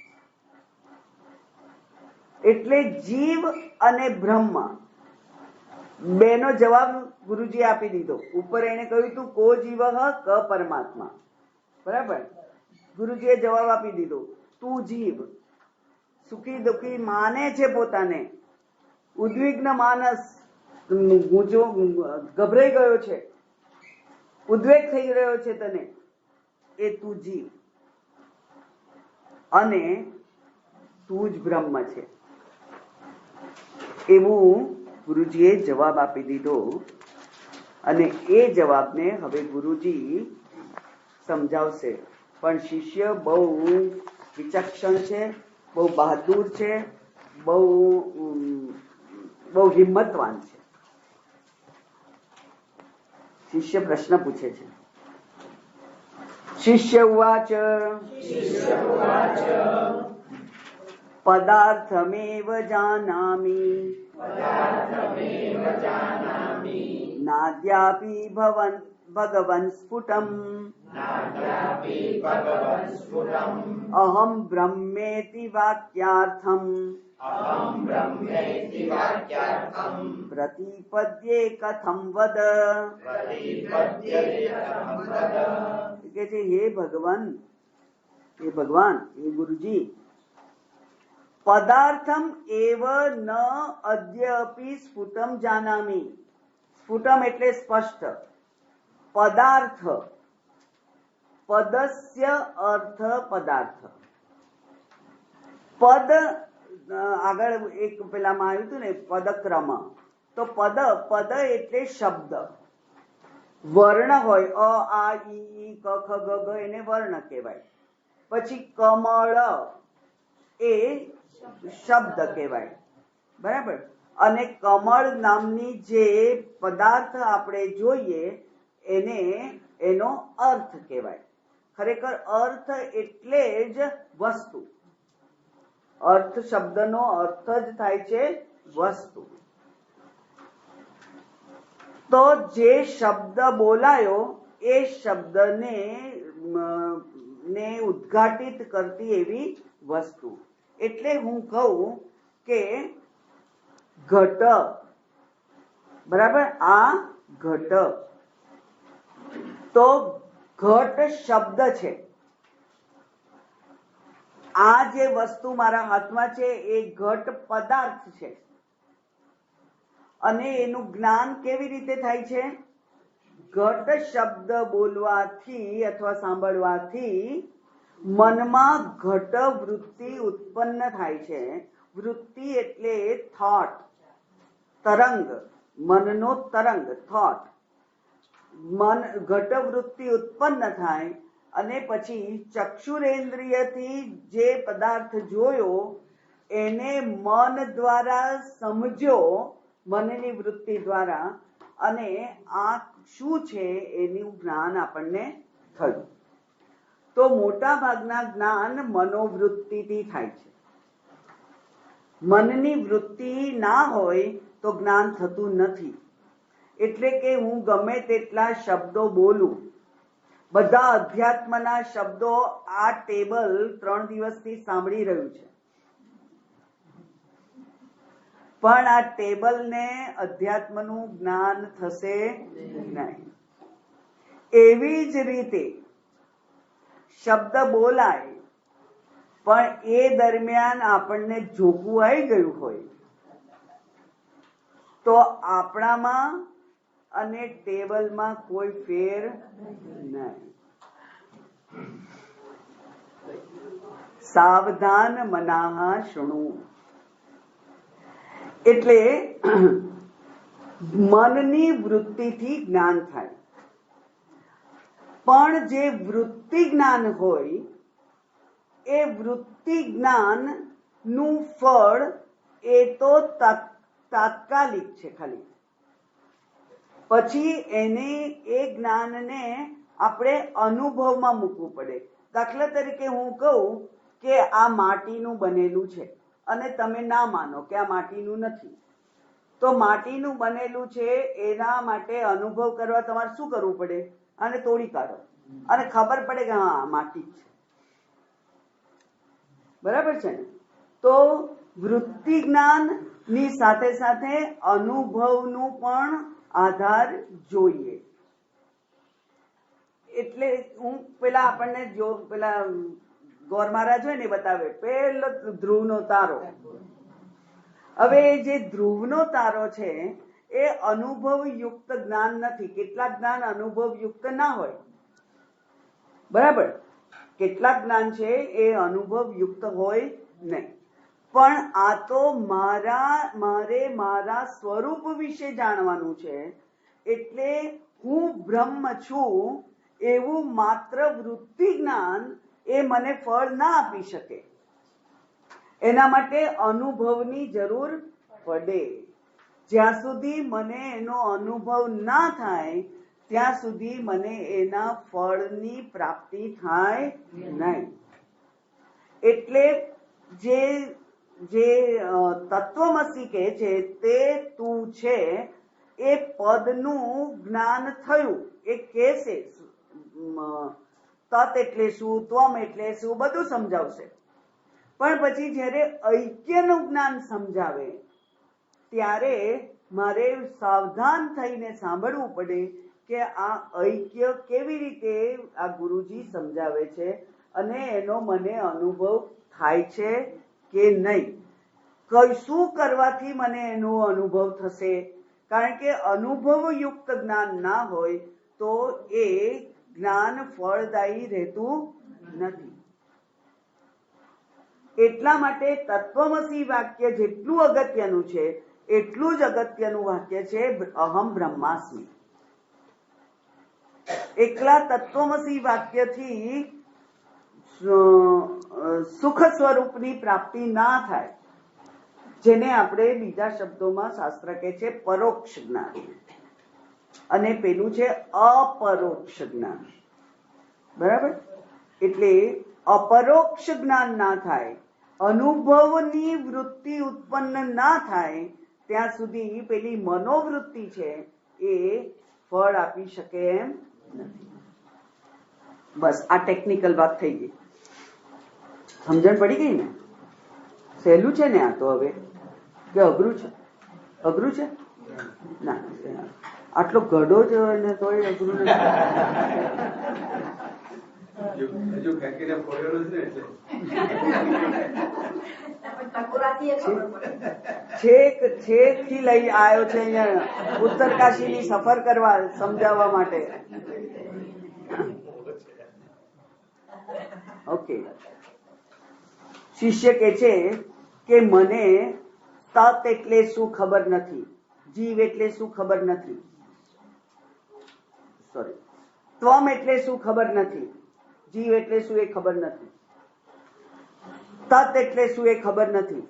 એટલે જીવ અને બ્રહ્મ બેનો જવાબ ગુરુજી આપી દીધો. ઉપર એને કહ્યું હતું કો જીવ ક પરમાત્મા, બરાબર. ગુરુજીએ જવાબ આપી દીધો, તું જીવ સુખી દુઃખી માને છે પોતાને, ઉદ્વિગ્ન માનસ, ગભરાઈ ગયો છે, ઉદ્વેગ થઈ રહ્યો છે તને, એ તું જીવ અને તું જ બ્રહ્મ છે. એવું ગુરુજીએ જવાબ આપી દીધો. અને એ જવાબને હવે ગુરુજી સમજાવશે. પણ શિષ્ય બહુ વિચક્ષણ છે, બહુ બહાદુર છે, બહુ હિંમતવાન છે. શિષ્ય પ્રશ્ન પૂછે છે. શિષ્ય ઉવાચ પદાર્થમેવ જાનામિ નાદ્યાપી ભગવન સ્ફુટમ અહમ બ્રહ્મેતિ વાક્યાર્થમ પ્રતિપદ્યે કથમ વદ. કે છે હે ભગવાન, હે ગુરુજી, પદાર્થમ એવ ન અદ્યપી સ્ફુટમ જાનામિ. સ્ફુટમ એટલે સ્પષ્ટ. પદાર્થ, પદસ્ય અર્થ પદાર્થ. પદ આગળ એક પેલામાં આવ્યું હતું ને પદક્રમ, તો પદ એટલે શબ્દ. વર્ણ હોય અ આ ઈ ક ખ ગ ઘ એને વર્ણ કહેવાય. પછી કમળ એ શબ્દ કહેવાય, બરાબર. અને કમળ નામની જે પદાર્થ આપણે જોઈએ એનો અર્થ કહેવાય. ખરેખર અર્થ એટલે જ વસ્તુ. અર્થ શબ્દનો અર્થ જ થાય છે વસ્તુ. તો જે શબ્દ બોલાયો એ શબ્દને ઉદ્ઘાટિત કરતી એવી વસ્તુ. એટલે હું કહું કે ઘટ, બરાબર, આ ઘટ. તો ઘટ શબ્દ છે. આ જે વસ્તુ મારા હાથમાં છે એ ઘટ પદાર્થ છે. અને એનું જ્ઞાન કેવી રીતે થાય છે? ઘટ શબ્દ બોલવાથી અથવા સાંભળવાથી મનમાં ઘટ વૃત્તિ ઉત્પન્ન થાય છે. વૃત્તિ એટલે થોટ, તરંગ, મનનો તરંગ, થોટ. ઘટ વૃત્તિ ઉત્પન્ન થાય અને પછી ચક્ષુરેન્દ્રિયથી જે પદાર્થ જોયો એને મન દ્વારા સમજ્યો, મનની વૃત્તિ દ્વારા, અને આ શું છે એનું જ્ઞાન આપણને થયું. તો મોટા ભાગના જ્ઞાન મનોવૃત્તિથી થાય છે. મનની વૃત્તિ ના હોય તો જ્ઞાન થતું નથી. એટલે કે હું ગમે તેટલા શબ્દો બોલું, બધા અધ્યાત્મના શબ્દો આ ટેબલ 3 દિવસથી સાંભળી રહ્યું છે, પણ આ ટેબલને અધ્યાત્મનું જ્ઞાન થશે નહીં. એવી જ રીતે શબ્દ બોલાય પણ એ દરમિયાન આપણને જોગવું આવી ગયું હોય તો આપણામાં અને ટેબલમાં કોઈ ફેર નહીં. સાવધાન મનાહ શૃણુ. એટલે મનની વૃત્તિથી જ્ઞાન થાય. પણ જે વૃત્તિ જ્ઞાન હોય એ વૃત્તિ જ્ઞાન નું ફળ એ તો તાત્કાલિક છે ખાલી. પછી એને એ જ્ઞાનને આપણે અનુભવમાં મૂકવું પડે. દાખલા તરીકે હું કહું કે આ માટીનું બનેલું છે અને તમે ના માનો કે આ માટીનું નથી, તો માટીનું બનેલું છે એના માટે અનુભવ કરવા તમારે શું કરવું પડે? આને તોડી કાઢો અને ખબર પડે કે હા માટી જ છે, બરાબર છે ને? તો વૃત્તિ જ્ઞાન ની સાથે સાથે અનુભવનું પણ આધાર જોઈએ. એટલે હું પેલા આપણને જો પેલા ગોર મહારાજ હોય ને બતાવે પેલો ધ્રુવનો તારો. હવે જે ધ્રુવનો તારો છે એ અનુભવ યુક્ત જ્ઞાન નથી. કેટલાક જ્ઞાન અનુભવ યુક્ત ના હોય, બરાબર. કેટલાક જ્ઞાન છે એ અનુભવ યુક્ત હોય નહીં. પણ આ તો મારે મારા સ્વરૂપ વિશે જાણવાનું છે. એટલે હું બ્રહ્મ છું એવું માત્ર વૃત્તિ જ્ઞાન એ મને ફળ ના આપી શકે. એના માટે અનુભવની જરૂર પડે. જ્યાં સુધી મને એનો અનુભવ ના થાય ત્યાં સુધી મને એના ફળની પ્રાપ્તિ થાય નહીં. એટલે જે તત્વમસી કહે છે તે તું છે એ પદનું જ્ઞાન થયું. એ કહેશે તત એટલે શું, ત્વમ એટલે શું, બધું સમજાવશે. પણ પછી જ્યારે ઐક્યનું જ્ઞાન સમજાવે ત્યારે મારે સાવધાન થઈને સાંભળવું પડે કે આ ઐક્ય કેવી રીતે આ ગુરુજી સમજાવે છે અને એનો મને અનુભવ થાય છે કે નહીં. શું કરવાથી મને એનો અનુભવ થશે? કારણ કે અનુભવ યુક્ત જ્ઞાન ના હોય તો એ જ્ઞાન ફળદાયી રહેતું નથી. એટલા માટે તત્વમસી વાક્ય જેટલું અગત્યનું છે એટલું જ અગત્યનું વાક્ય છે અહમ બ્રહ્માસ્મિ. એકલા તત્વમસી વાક્યથી સુખ સ્વરૂપની પ્રાપ્તિ ના થાય, જેને આપણે બીજા શબ્દોમાં શાસ્ત્ર કહે છે પરોક્ષ જ્ઞાન, અને પેલું છે અપરોક્ષ જ્ઞાન. બરાબર. એટલે અપરોક્ષ જ્ઞાન ના થાય, અનુભવની વૃત્તિ ઉત્પન્ન ના થાય ત્યાં સુધી પેલી મનોવૃત્તિ છે એ ફળ આપી શકે એમ નથી. બસ આ ટેકનિકલ વાત થઈ ગઈ. સમજણ પડી ગઈ ને? સહેલું છે ને આ તો? હવે કે અઘરું છે? અઘરું છે ના, આટલો ગઢો જ ને તોય અઘરું છેક થી લઈ આવ્યો છે અહીંયા ઉત્તરકાશી ની સફર કરવા સમજાવવા માટે. ઓકે. શિષ્ય કે છે કે મને તત એટલે શું ખબર નથી, જીવ એટલે શું ખબર નથી, સોરી ત્વમ એટલે શું ખબર નથી, જીવ એટલે શું એ ખબર નથી, તત એટલે શું એ ખબર નથી,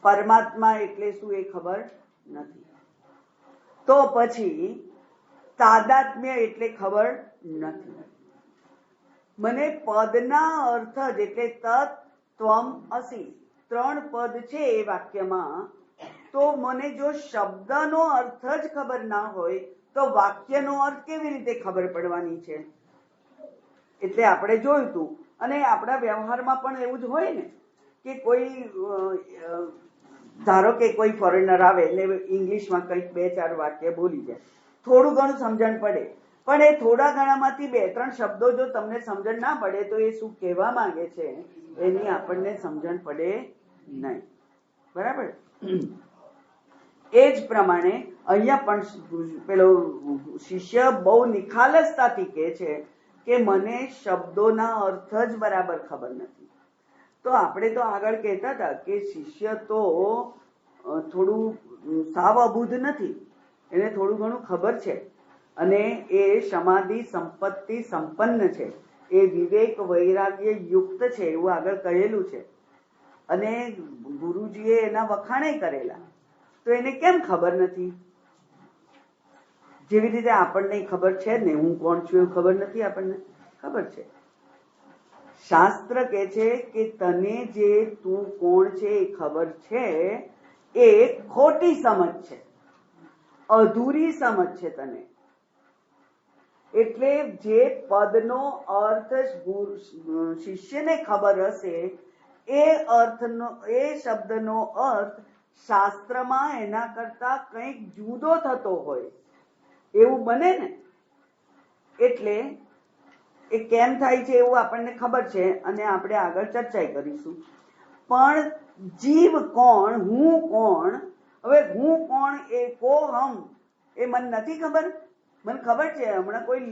પરમાત્મા એટલે શું એ ખબર નથી. તો પછી તાદાત્મ્ય એટલે ખબર નથી. મને પદના અર્થ જ એટલે તત ત્વમ અસી ત્રણ પદ છે એ વાક્યમાં, તો મને જો શબ્દનો અર્થ જ ખબર ના હોય તો વાક્યનો અર્થ કેવી રીતે ખબર પડવાની છે? એટલે આપણે જોયું હતું. અને આપણા વ્યવહારમાં પણ એવું જ હોય ને કે કોઈ ધારો કે કોઈ ફોરેનર આવે એટલે ઇંગ્લિશમાં કંઈક 2-4 વાક્ય બોલી જાય, થોડું ઘણું સમજણ પડે. પણ એ થોડા ઘણામાંથી 2-3 શબ્દો જો તમને સમજણ ના પડે તો એ શું કહેવા માંગે છે એની આપણને સમજણ પડે નહીં. બરાબર. એ જ પ્રમાણે અહીંયા પણ પેલો શિષ્ય બહુ નિખાલસતાથી કહે છે કે મને શબ્દોના અર્થ જ બરાબર ખબર નથી. તો આપણે તો આગળ કહેતા હતા કે શિષ્ય તો થોડું સાવ અબુધ નથી, એને થોડું ઘણું ખબર છે અને એ સમાધિ સંપત્તિ સંપન્ન છે, એ વિવેક વૈરાગ્ય યુક્ત છે એવું આગળ કહેલું છે. અને ગુરુજીએ એના વખાણે કરેલા, તો એને કેમ ખબર નથી? જેવી રીતે આપણને ખબર છે ને હું કોણ છું એવું ખબર નથી, આપણને ખબર છે. શાસ્ત્ર કહે છે કે તને જે તું કોણ છે એ ખબર છે એ ખોટી સમજ છે, અધૂરી સમજ છે તને. એટલે જે પદનો અર્થ શિષ્યને ખબર હશે એ શબ્દનો અર્થ શાસ્ત્રમાં એના કરતા કંઈક જુદો થતો હોય એવું બને ને. એટલે એ કેમ થાય છે એવું આપણને ખબર છે અને આપણે આગળ ચર્ચા કરીશું. પણ જીવ કોણ, હું કોણ, હવે હું કોણ એ કોહમ એ મને નથી ખબર. મને ખબર છે હમણાં કોઈ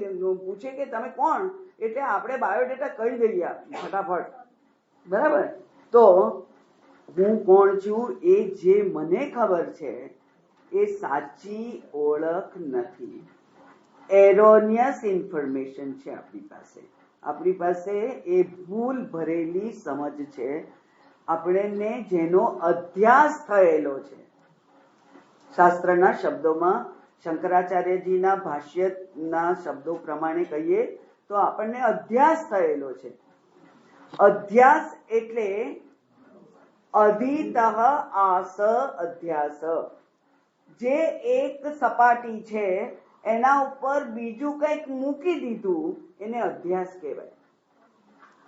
પૂછે કે તમે કોણ, એટલે આપણે બાયોડેટા કહી દઈએ ફટાફટ, બરાબર. તો હું કોણ છું એ જે મને ખબર છે એ સાચી ઓળખ નથી. એરોનિયસ ઇન્ફોર્મેશન છે આપણી પાસે એ ભૂલ ભરેલી સમજ છે આપણને, જેનો અધ્યાસ થયેલો છે. શાસ્ત્રના શબ્દોમાં શંકરાચાર્યજીના ભાષ્યના શબ્દો પ્રમાણે કહીએ તો આપણને અધ્યાસ થયેલો છે. અધ્યાસ એટલે અધિતઃ આસ અધ્યાસ, જે એક સપાટી છે એના ઉપર બીજું કંઈક મૂકી દીધું એને અધ્યાસ કહેવાય.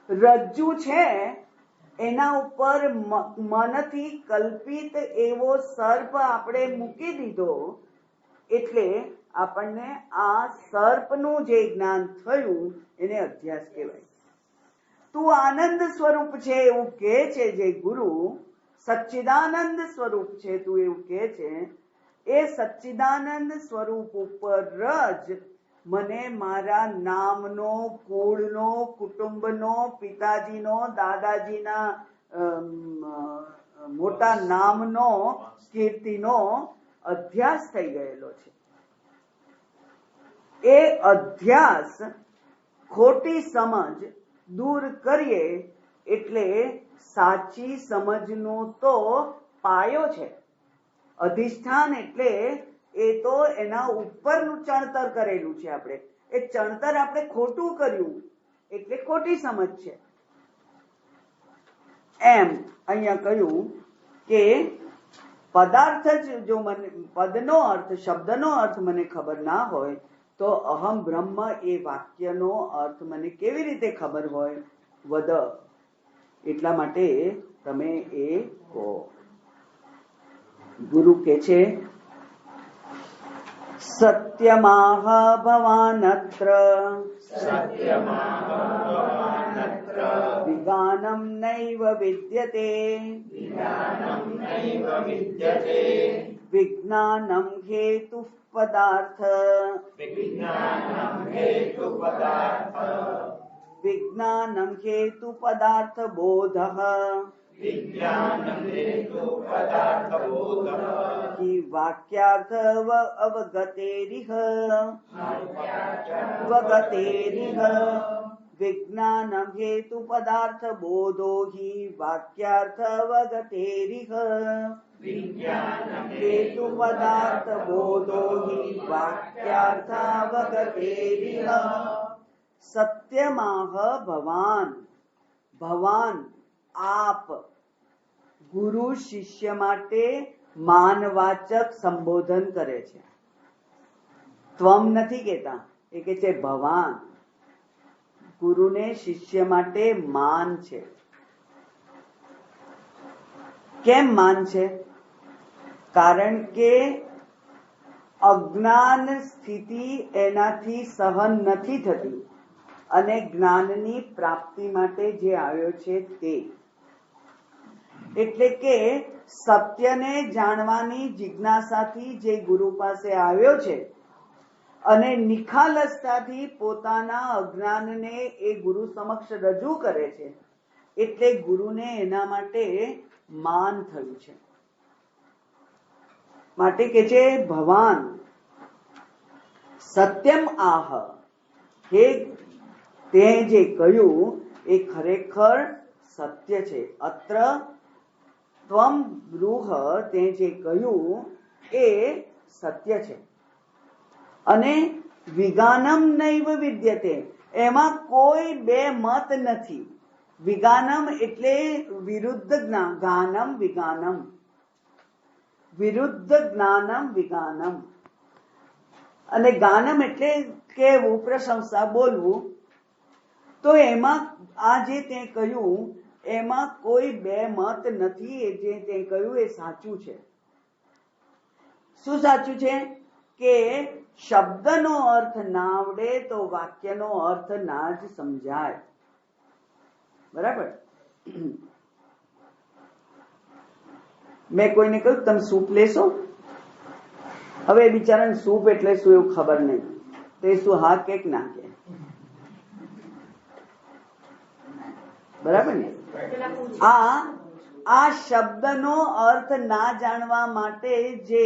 રજ્જુ છે એના ઉપર મનથી કલ્પિત એવો સર્પ આપણે મૂકી દીધો એટલે આપણને આ સર્પનું જે જ્ઞાન થયું એને અધ્યાસ કહેવાય. તું આનંદ સ્વરૂપ છે એવું કહે છે જે ગુરુ, સચ્ચિદાનંદ સ્વરૂપ છે તું એવું કહે છે, એ સચ્ચિદાનંદ સ્વરૂપ ઉપર જ મને મારા નામનો, કુળનો, કુટુંબનો, પિતાજીનો, દાદાજીના મોટા નામનો, કીર્તિનો અધ્યાસ થઈ ગયેલો છે. એ અધ્યાસ, ખોટી સમજ દૂર કરીએ એટલે સાચી સમજનો તો પાયો છે. અધિષ્ઠાન એટલે એ તો એના ઉપરનું ચણતર કરેલું છે આપણે. એ ચણતર આપણે ખોટું કર્યું એટલે ખોટી સમજ છે. એમ અહીંયા કહ્યું કે પદાર્થ જ જો મને, પદનો અર્થ, શબ્દનો અર્થ મને ખબર ના હોય તો અહમ બ્રહ્મ એ વાક્યનો અર્થ મને કેવી રીતે ખબર હોય? વદ, એટલા માટે તમે એ કહો. ગુરુ કે છે સત્યમાહ ભવાનત્ર વિગાનમ નૈવ વિદ્યતે વિજ્ઞાનમ હેતુ પદાર્થ વિજ્ઞાનમ હેતુ પદાર્થ બોધ વાક્યાર્થ અવગતેરિહ વિજ્ઞાનમ હેતુ પદાર્થ બોધો હિ વાક્યાર્થ અવગતેરિહ હેતુ પદાર્થ બોધો હિ વાક્યાર્થ અવગતેરિહ. સત્યમાહ ભવાન, ભવાન આપ. ગુરુ શિષ્ય માટે માનવાચક સંબોધન કરે છે. ત્વમ નથી કહેતા, એ કે છે ભવાન. ગુરુને શિષ્ય માટે માન છે. કેમ માન છે? કારણ કે અજ્ઞાન સ્થિતિ એનાથી સહન નથી થતી અને જ્ઞાનની પ્રાપ્તિ માટે જે આવ્યો છે તે. એટલે કે સત્યને જાણવાની જિજ્ઞાસાથી જે ગુરુ પાસે આવ્યો છે અને નિખાલસતાથી પોતાના અજ્ઞાનને એ ગુરુ સમક્ષ રજૂ કરે છે, એટલે ગુરુને એના માટે માન થયું છે. માટે કે છે ભવાન સત્યમ આહ, હે તે જે કહ્યું એ ખરેખર સત્ય છે. અત્ર ત્વમ બ્રૂહ, તે જે કહ્યું એ સત્ય છે. અને વિગાનમ નૈવ વિદ્યતે, એમાં કોઈ બે મત નથી. વિગાનમ એટલે વિરુદ્ધ જ્ઞાન, ગાનમ વિગાનમ, વિરુદ્ધ જ્ઞાનમ વિગાનમ. અને ગાનમ એટલે કહેવું, પ્રશંસા, બોલવું. તો એમાં આ જે તે કહ્યું એમાં કોઈ બે મત નથી. જે તે કહ્યું એ સાચું છે. શું સાચું છે? કે શબ્દનો અર્થ ના આવડે તો વાક્યનો અર્થ ના જ સમજાય. બરાબર? મેં કોઈને કહ્યું તમે સૂપ લેશો? હવે બિચારાને સૂપ એટલે શું એવું ખબર નહીં. તે શું હા કે ના કે? બરાબર ને? આ શબ્દનો અર્થ ના જાણવા માટે જે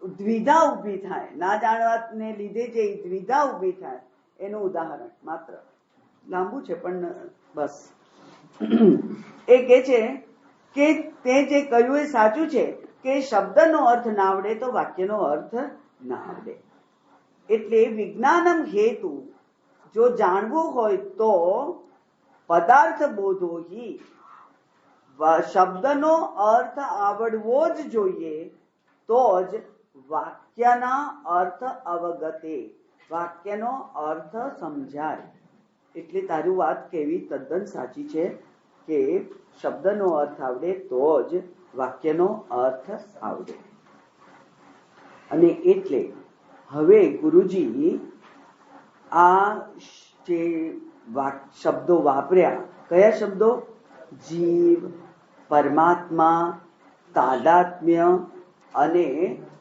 દ્વિધા ઉભી થાય, ના જાણવાને લીધે જે દ્વિધા ઉભી થાય, એનું ઉદાહરણ માત્ર લાંબુ છે પણ બસ એ કે છે કે તે જે કહ્યું એ સાચું છે કે શબ્દનો અર્થ ના આવડે તો વાક્યનો અર્થ ના આવડે. એટલે વિજ્ઞાનમ હેતુ, જો જાણવું હોય તો પદાર્થ બોધો હિ, શબ્દનો અર્થ આવડવો જ જોઈએ તો જ વાક્યના અર્થ અવગતે, વાક્યનો અર્થ સમજાય. એટલે તારું વાત કેવી તદ્દન સાચી છે કે શબ્દનો અર્થ આવડે તો જ વાક્યનો અર્થ આવડે. અને એટલે હવે ગુરુજી આ જે શબ્દો વાપર્યા, કયા શબ્દો? જીવ, પરમાત્મા, તાદાત્મ્ય અને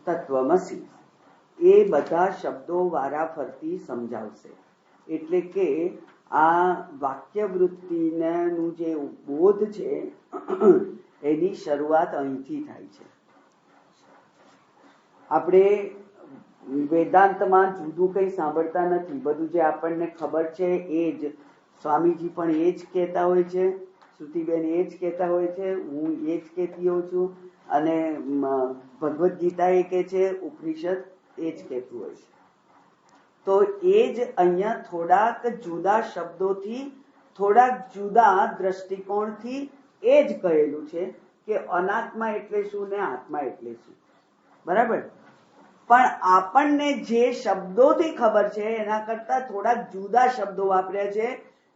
તત્વમસી, એ બધા શબ્દો વારાફરતી સમજાવશે. એટલે કે આ વાક્ય વૃત્તિનું જે બોધ છે એની શરૂઆત અહીંથી થાય છે. આપણે વેદાંતમાં જુદું કંઈ સાંભળતા નથી. બધું જે આપણને ખબર છે એ જ સ્વામીજી પણ એ જ કહેતા હોય છે, શ્રુતિબેન એ જ કહેતા હોય છે, હું એ જ કહેતી હોઉં છું, અને ભગવદ્ ગીતા એ કહે છે, ઉપનિષદ એ જ કહેતું હોય છે. તો એ જ અહીંયા થોડાક જુદા શબ્દોથી, થોડાક જુદા દ્રષ્ટિકોણથી એ જ કહેલું છે કે અનાત્મા એટલે શું ને આત્મા એટલે શું. બરાબર? પણ આપણને જે શબ્દોથી ખબર છે એના કરતા થોડાક જુદા શબ્દો વાપર્યા છે.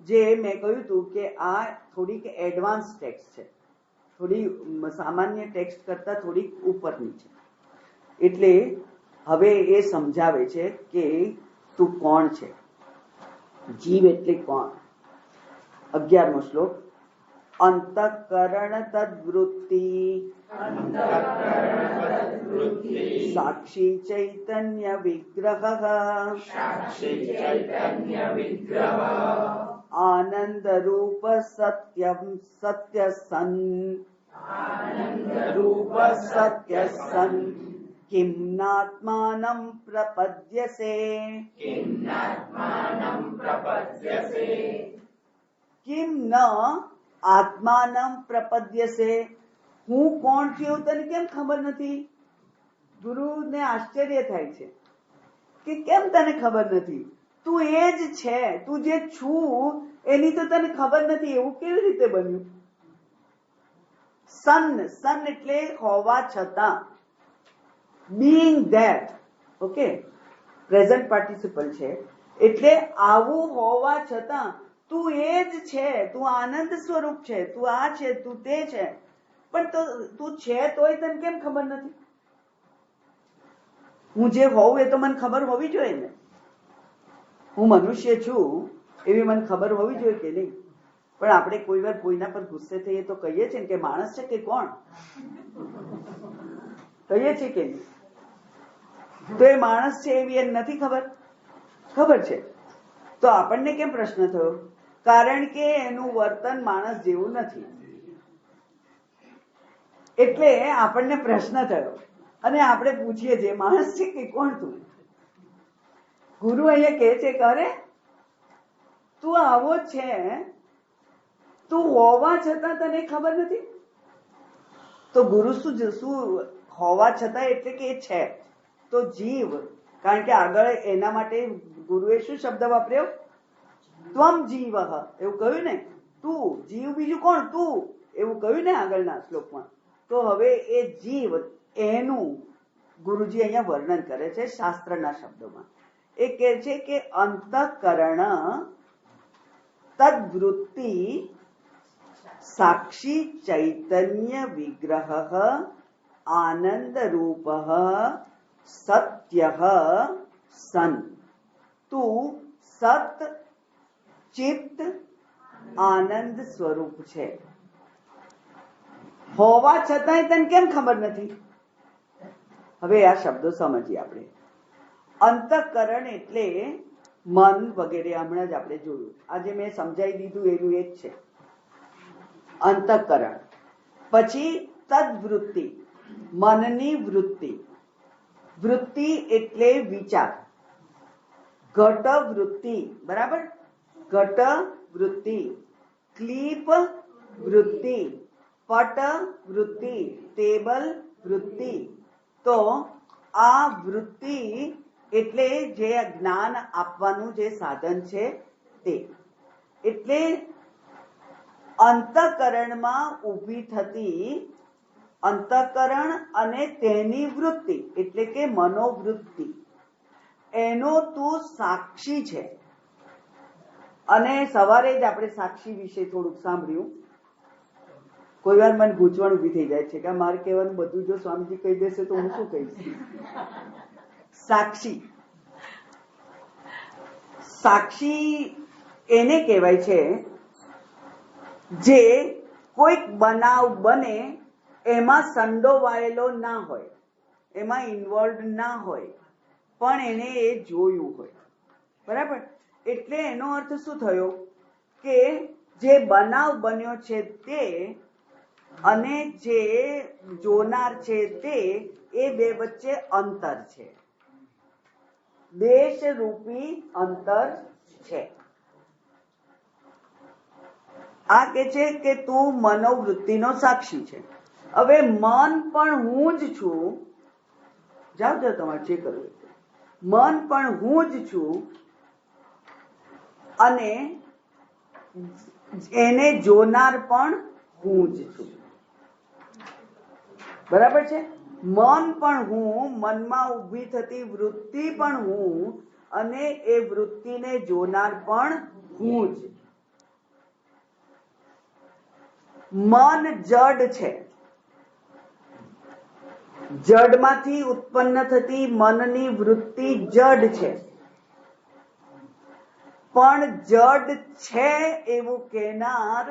જે મેં કહ્યું હતું કે આ થોડીક એડવાન્સ ટેક્સ્ટ છે, થોડી સામાન્ય ટેક્સ્ટ કરતા થોડીક ઉપરની છે. એટલે હવે એ સમજાવે છે કે તું કોણ છે, જીવ એટલે કોણ. 11મો શ્લોક. અંતઃકરણ તદ્વૃત્તિ સાક્ષી ચૈતન્ય વિગ્રહ આનંદ રૂપ સત્યમ સત્ય સન કિમ નાત્માનં પ્રપદ્યસે. કિમ ન આત્માનં પ્રપદ્યસે, હું કોણ છું તને કેમ ખબર નથી? ગુરુને આશ્ચર્ય થાય છે કે કેમ તને ખબર નથી? તું એ જ છે, તું જે છું એની તો તને ખબર નથી, એવું કેવી રીતે બન્યું? સન એટલે હોવા છતાં, being that, okay, present participle છે. એટલે આવું હોવા છતાં તું એ જ છે, તું આનંદ સ્વરૂપ છે, તું આ છે, તું તે છે, પણ તું છે તોય તને કેમ ખબર નથી? હું જે હોઉં એ તો મને ખબર હોવી જોઈએ ને. હું મનુષ્ય છું એવી મને ખબર હોવી જોઈએ કે નહીં? પણ આપણે કોઈ વાર કોઈના પર ગુસ્સે થઈએ તો કહીએ છીએ કે માણસ છે કે કોણ? કહીએ છીએ કે નહીં? તો એ માણસ છે એવી એને નથી ખબર? ખબર છે. તો આપણને કેમ પ્રશ્ન થયો? કારણ કે એનું વર્તન માણસ જેવું નથી, એટલે આપણને પ્રશ્ન થયો. અને આપણે પૂછીએ છીએ માણસ છે કે કોણ તું? ગુરુ અહીંયા કહે છે કે અરે તું આવો છે, તું હોવા છતાં તને ખબર નથી. તો ગુરુ શું હોવા છતાં એટલે કે છે તો જીવ, કારણ કે આગળ એના માટે ગુરુએ શું શબ્દ વાપર્યો? ત્વમ જીવ, એવું કહ્યું ને. તું જીવ, બીજું કોણ? તું, એવું કહ્યું ને આગળના શ્લોકમાં. તો હવે એ જીવ એનું ગુરુજી અહીંયા વર્ણન કરે છે શાસ્ત્રના શબ્દોમાં. એ કહે છે કે અંતઃકરણ તદ્વૃત્તિ સાક્ષી ચૈતન્ય વિગ્રહ આનંદ રૂપ સત્ય સન. તું સત ચિત્ત આનંદ સ્વરૂપ છે. હોવા છતાંય તને કેમ ખબર નથી? હવે આ શબ્દો સમજીએ આપણે. અંતઃકરણ એટલે મન વગેરે. હમણાં જ આપણે જોયું. આજે મેં સમજાવી દીધું એનું એ જ છે અંતઃકરણ. પછી તદ્વૃત્તિ, મનની વૃત્તિ. વૃત્તિ એટલે વિચાર. ઘટ વૃત્તિ, બરાબર? ઘટ વૃત્તિ, ક્લીપ વૃત્તિ, પટ વૃત્તિ, ટેબલ વૃત્તિ. તો આ વૃત્તિ એટલે જે જ્ઞાન આપવાનું જે સાધન છે તે. એટલે અંતઃકરણમાં ઊભી થતી અંતઃકરણ અને તેની વૃત્તિ એટલે કે મનોવૃત્તિ, એનો તું સાક્ષી છે. અને સવારે જ આપણે સાક્ષી વિશે થોડુંક સાંભળ્યું. કોઈ વાર મને ગૂંચવણ ઉભી થઈ જાય છે કે મારે કહેવાનું બધું જો સ્વામીજી કહી દેશે તો હું શું કહીશ. સાક્ષી, સાક્ષી એને કહેવાય છે જે કોઈક બનાવ બને એમાં સંડોવાયેલો ના હોય, એમાં ઇન્વોલ્વ ના હોય, પણ એને એ જોયું હોય. બરાબર? એટલે એનો અર્થ શું થયો કે જે બનાવ બન્યો છે તે અને જે જોનાર છે તે, એ બે વચ્ચે અંતર છે, દેશરૂપી અંતર છે. આ કે છે કે તું મનોવૃત્તિનો સાક્ષી છે. હવે મન પણ હું જ છું. જાઓ જાઓ, તમારે જે કરવું. મન પણ હું જ છું અને એને જોનાર પણ હું જ છું. બરાબર છે? મન પણ હું, મનમાં ઊભી થતી વૃત્તિ પણ હું, અને એ વૃત્તિને જોનાર પણ હું જ. મન જડ છે. જડમાંથી ઉત્પન્ન થતી મનની વૃત્તિ જડ છે. પણ જડ છે એવું કહેનાર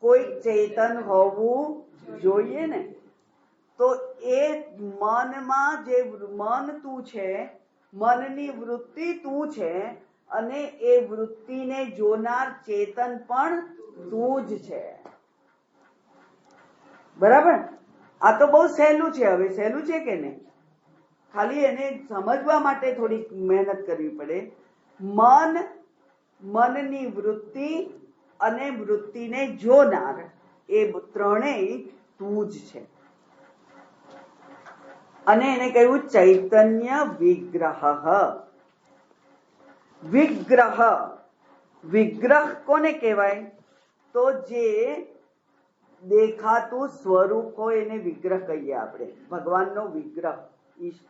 કોઈ ચેતન હોવું જોઈએ ને. તો એ મનમાં જે મન તું છે, મનની વૃત્તિ તું છે, અને એ વૃત્તિને જોનાર ચેતન પણ તું જ છે. બરાબર? આ તો બહુ સહેલું છે. હવે સહેલું છે કે નહીં? ખાલી એને સમજવા માટે થોડીક મહેનત કરવી પડે. મન, મનની વૃત્તિ અને વૃત્તિને જોનાર, એ ત્રણેય તું જ છે. અને એને કહ્યું ચૈતન્ય વિગ્રહ. વિગ્રહ, વિગ્રહ કોને કહેવાય? તો જે દેખાતું સ્વરૂપ હોય એને વિગ્રહ કહીએ આપણે. ભગવાનનો વિગ્રહ,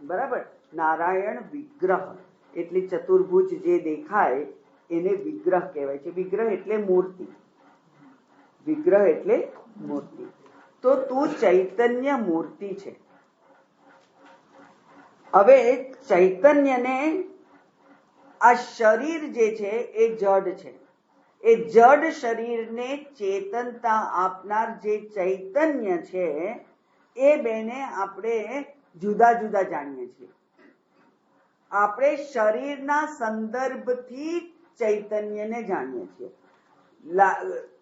બરાબર? નારાયણ વિગ્રહ એટલે ચતુર્ભુજ જે દેખાય એને વિગ્રહ કહેવાય છે. વિગ્રહ એટલે મૂર્તિ. વિગ્રહ એટલે મૂર્તિ. તો તું ચૈતન્ય મૂર્તિ છે. હવે ચૈતન્યને, આ શરીર જે છે એ જડ છે. એ જડ શરીરને ચેતનતા આપનાર જે ચૈતન્ય છે એ બેને આપણે જુદા જુદા જાણીએ છીએ. આપણે શરીરના સંદર્ભથી ચૈતન્યને જાણીએ છીએ.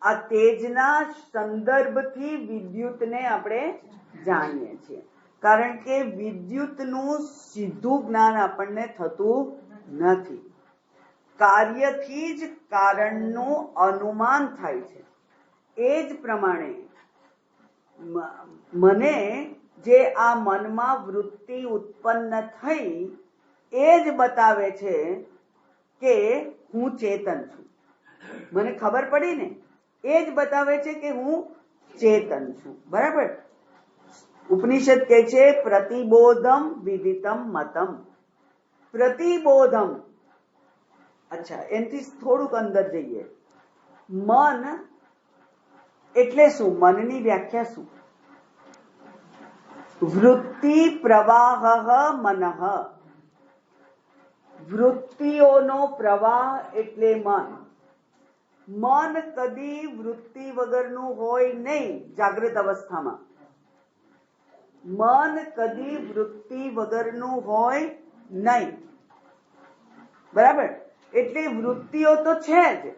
આ તેજના સંદર્ભથી વિદ્યુતને આપણે જાણીએ છીએ. કારણ કે વિદ્યુતનું સીધું જ્ઞાન આપણને થતું નથી. કાર્યથી જ કારણનું અનુમાન થાય છે. એ જ પ્રમાણે મને જે આ મનમાં વૃત્તિ ઉત્પન્ન થઈ એ જ બતાવે છે કે હું ચેતન છું. મને ખબર પડી ને, એ જ બતાવે છે કે હું ચેતન છું. બરાબર? ઉપનિષદ કહે છે પ્રતિબોધમ વિદિતમ મતમ. પ્રતિબોધમ, અચ્છા, એનાથી થોડુંક અંદર જઈએ. મન એટલે શું? મનની વ્યાખ્યા શું? વૃત્તિ પ્રવાહ મનઃ. વૃત્તિઓનો પ્રવાહ એટલે મન. મન કદી વૃત્તિ વગરનું હોય નહીં. જાગૃત અવસ્થામાં મન કદી વૃત્તિ વગરનું હોય નહીં. બરાબર? એટલે વૃત્તિઓ તો છે જ,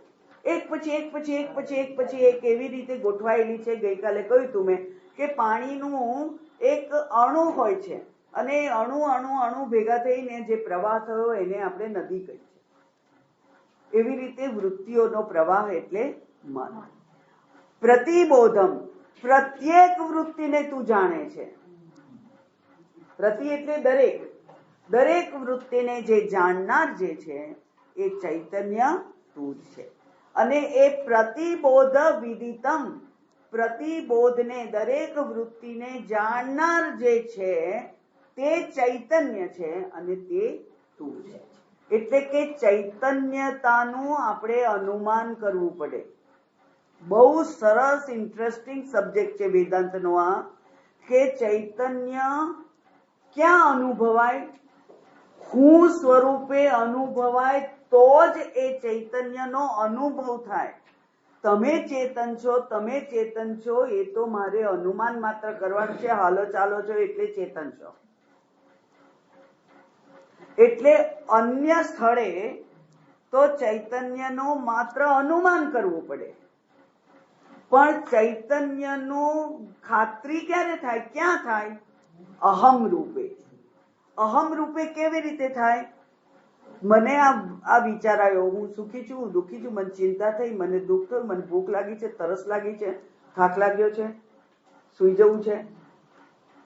એક પછી એક પછી એક પછી એક પછી એક એવી રીતે ગોઠવાયેલી છે. ગઈકાલે કહ્યું તું મેં કે પાણીનું એક અણુ હોય છે અને અણુ અણુ અણુ ભેગા થઈને જે પ્રવાહ થયો એને આપણે નદી કહી છે. એવી રીતે વૃત્તિઓનો પ્રવાહ એટલે મન. પ્રતિબોધમ, પ્રત્યેક વૃત્તિને તું જાણે છે. પ્રતિ એટલે દરેક, દરેક વૃત્તિને જે જાણનાર જે છે એ ચૈતન્ય તું જ છે. અને એ પ્રતિબોધ વિદિતમ, પ્રતિબોધને દરેક વૃત્તિને જાણનાર જે છે તે ચૈતન્ય છે અને તે તું છે. એટલે કે ચૈતન્યતાનું આપણે અનુમાન કરવું પડે. બહુ સરસ ઇન્ટરેસ્ટિંગ સબ્જેક્ટ છે વેદાંતનો આ, કે ચૈતન્ય ક્યાં અનુભવાય? હું સ્વરૂપે અનુભવાય તો જ એ ચૈતન્યનો અનુભવ થાય. તમે ચેતન છો, તમે ચેતન છો એ તો મારે અનુમાન માત્ર કરવાનું છે. હાલો ચાલો છો એટલે ચેતન છો. એટલે અન્ય સ્થળે તો ચૈતન્યનું માત્ર અનુમાન કરવું પડે, પણ ચૈતન્યનું ખાતરી ક્યારે થાય? ક્યાં થાય? અહમ રૂપે. અહમ રૂપે કેવી રીતે થાય? મને આ વિચાર આવ્યો, હું સુખી છું, દુઃખી છું, મને ચિંતા થઈ, મને દુઃખ થયું, મને ભૂખ લાગી છે, તરસ લાગી છે, થાક લાગ્યો છે, સુઈ જવું છે.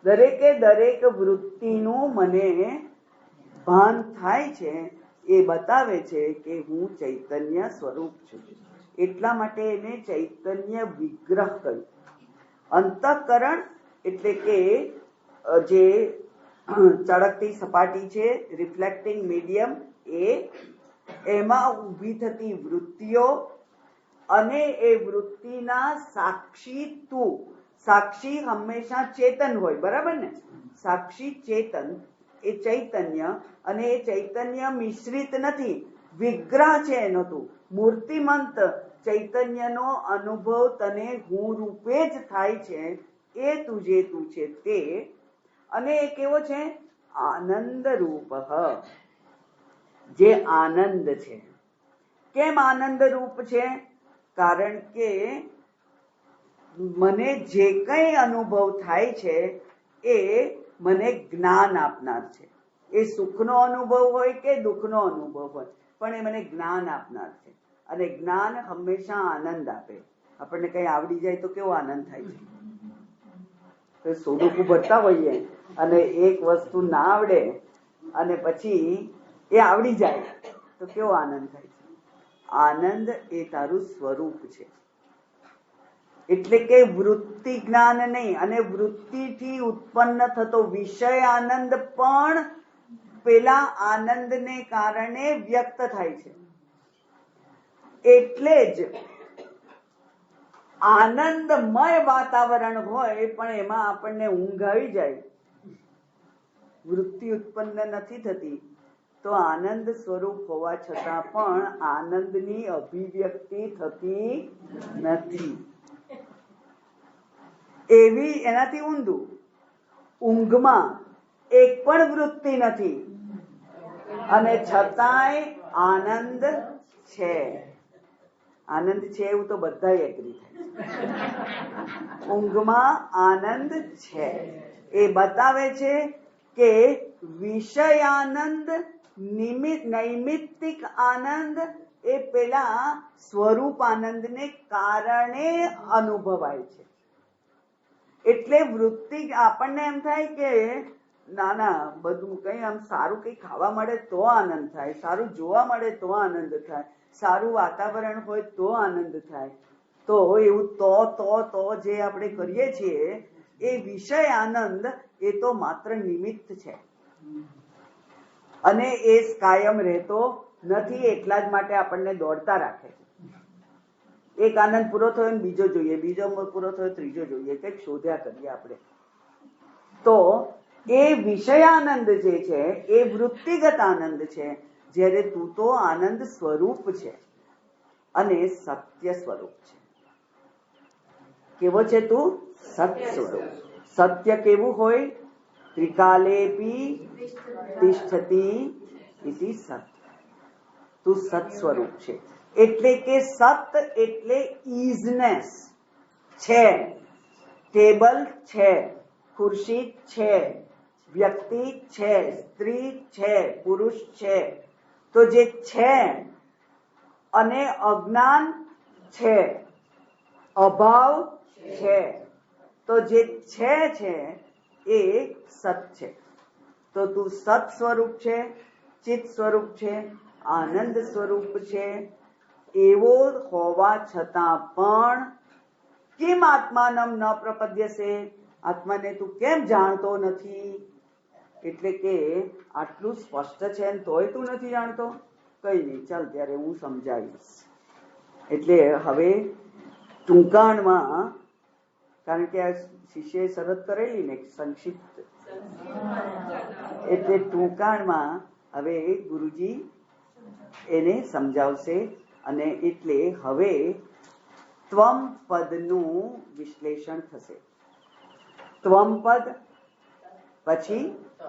દરેકે દરેક વૃત્તિનું મને ભાન થાય છે. એ બતાવે છે કે હું ચૈતન્ય સ્વરૂપ છું. એટલા માટે એને ચૈતન્ય વિગ્રહ કહ્યું. અંતઃકરણ એટલે કે જે ચળકતી સપાટી છે, રિફ્લેક્ટિંગ મીડિયમ, એમાં ઊભી થતી વૃત્તિઓ અને એ વૃત્તિના સાક્ષી તું. સાક્ષી હંમેશા ચેતન હોય, બરાબર ને? સાક્ષી ચેતન એ ચૈતન્ય, અને એ ચૈતન્ય મિશ્રિત નથી, વિગ્રહ છે એનો તું. મૂર્તિમંત ચૈતન્યનો અનુભવ તને હું રૂપે જ થાય છે. એ તું જે તું છે તે. અને એ કેવો છે? આનંદ રૂપ, જે આનંદ છે. કેમ આનંદ રૂપ છે? કારણ કે મને જે કંઈ અનુભવ થાય છે એ મને જ્ઞાન આપનાર છે. એ સુખનો અનુભવ હોય કે દુઃખનો અનુભવ હોય, પણ એ મને જ્ઞાન આપનાર છે. અને જ્ઞાન હંમેશા આનંદ આપે. આપણને કંઈ આવડી જાય તો કેવો આનંદ થાય છે? સોડુકું ભરતા હોઈએ અને એક વસ્તુ ના આવડે અને પછી એ આવડી જાય તો કેવો આનંદ થાય છે? આનંદ એ તારું સ્વરૂપ છે. એટલે કે વૃત્તિ જ્ઞાન નહીં, અને વૃત્તિથી ઉત્પન્ન થતો વિષય આનંદ પણ પેલા આનંદને કારણે વ્યક્ત થાય છે. એટલે જ આનંદમય વાતાવરણ હોય પણ એમાં આપણને ઊંઘ આવી જાય, વૃત્તિ ઉત્પન્ન નથી થતી, તો આનંદ સ્વરૂપ હોવા છતાં પણ આનંદની અભિવ્યક્તિ થતી નથી. એવી એનાથી ઊંધું, ઊંઘમાં એક પણ વૃત્તિ નથી અને છતાંય આનંદ છે. આનંદ છે એવું તો બધા એગ્રી થાય. ઊંઘમાં આનંદ છે એ બતાવે છે કે વિષય આનંદ, નૈમિત્તિક આનંદ એ પેલા સ્વરૂપ આનંદને કારણે અનુભવાય છે. એટલે વૃત્તિ આપણને એમ થાય કે ના ના બધું કઈ આમ સારું કઈ ખાવા મળે તો આનંદ થાય, સારું જોવા મળે તો આનંદ થાય, સારું વાતાવરણ હોય તો આનંદ થાય. તો એવું તો જે આપણે કરીએ છીએ એ વિષય આનંદ એ તો માત્ર નિમિત્ત છે અને એ કાયમ રહેતો નથી. એટલા જ માટે આપણને દોડતા રાખે છે. એક આનંદ પૂરો થયો ને બીજો જોઈએ, બીજો પૂરો થયો ત્રીજો જોઈએ, કંઈક શોધ્યા કરીએ આપણે. તો એ વિષયાનંદ જે છે એ વૃત્તિગત આનંદ છે, જ્યારે તું તો આનંદ સ્વરૂપ છે અને સત્ય સ્વરૂપ છે. કેવો છે તું? સત્ય સ્વરૂપ. સત્ય કેવું હોય? ત્રિકાલેપી તિષ્ઠતી ઇતિ સત્ય. તું સત સ્વરૂપ છે. એટલે કે સત એટલે ઇઝનેસ છે. ટેબલ છે, ખુરશી છે, વ્યક્તિ છે, સ્ત્રી છે, પુરુષ છે. તો જે છે અને અજ્ઞાન છે, અભાવ છે, તો જે છે એ સત છે. તો તું સત સ્વરૂપ છે, ચિત્ત સ્વરૂપ છે, આનંદ સ્વરૂપ છે. એવો હોવા છતાં પણ કેમ આત્માનમ ન પ્રપદ્યસે? આત્માને તું કેમ જાણતો નથી? એટલે કે આટલું સ્પષ્ટ છે ને તોય તું નથી જાણતો. કઈ નહીં, ચાલ ત્યારે હું સમજાવીશ. એટલે હવે ટૂંકાણમાં, કારણ કે આ શિષ્યએ શરત કરેલી ને સંક્ષિપ્ત, એટલે ટૂંકાણમાં હવે ગુરુજી એને સમજાવશે. અને એટલે હવે ત્વમ પદનું વિશ્લેષણ થશે. ત્વમ પદ, પછી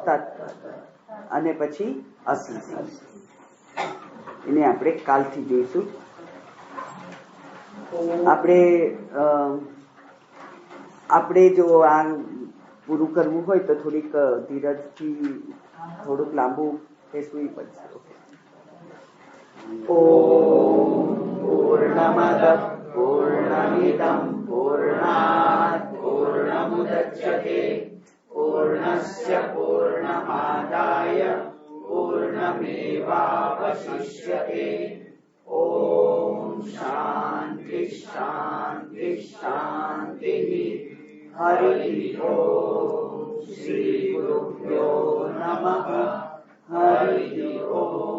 તત્પદ અને પછી અસી પદ. એને આપણે કાલથી જોઈશું. આપણે જો આ પૂરું કરવું હોય તો થોડીક ધીરજથી થોડુંક લાંબુ બેસવું પડશે. ઓમ પૂર્ણમદ પૂર્ણમિદં પૂર્ણાત પૂર્ણમુદચ્યતે પૂર્ણસ્ય પૂર્ણમાદાય પૂર્ણમેવાવશિષ્યતે. ઓમ શાંતિ શાંતિ શાંતિ. હરિ ઓમ. શ્રી ગુરુભ્યો નમઃ. હરિ ઓમ.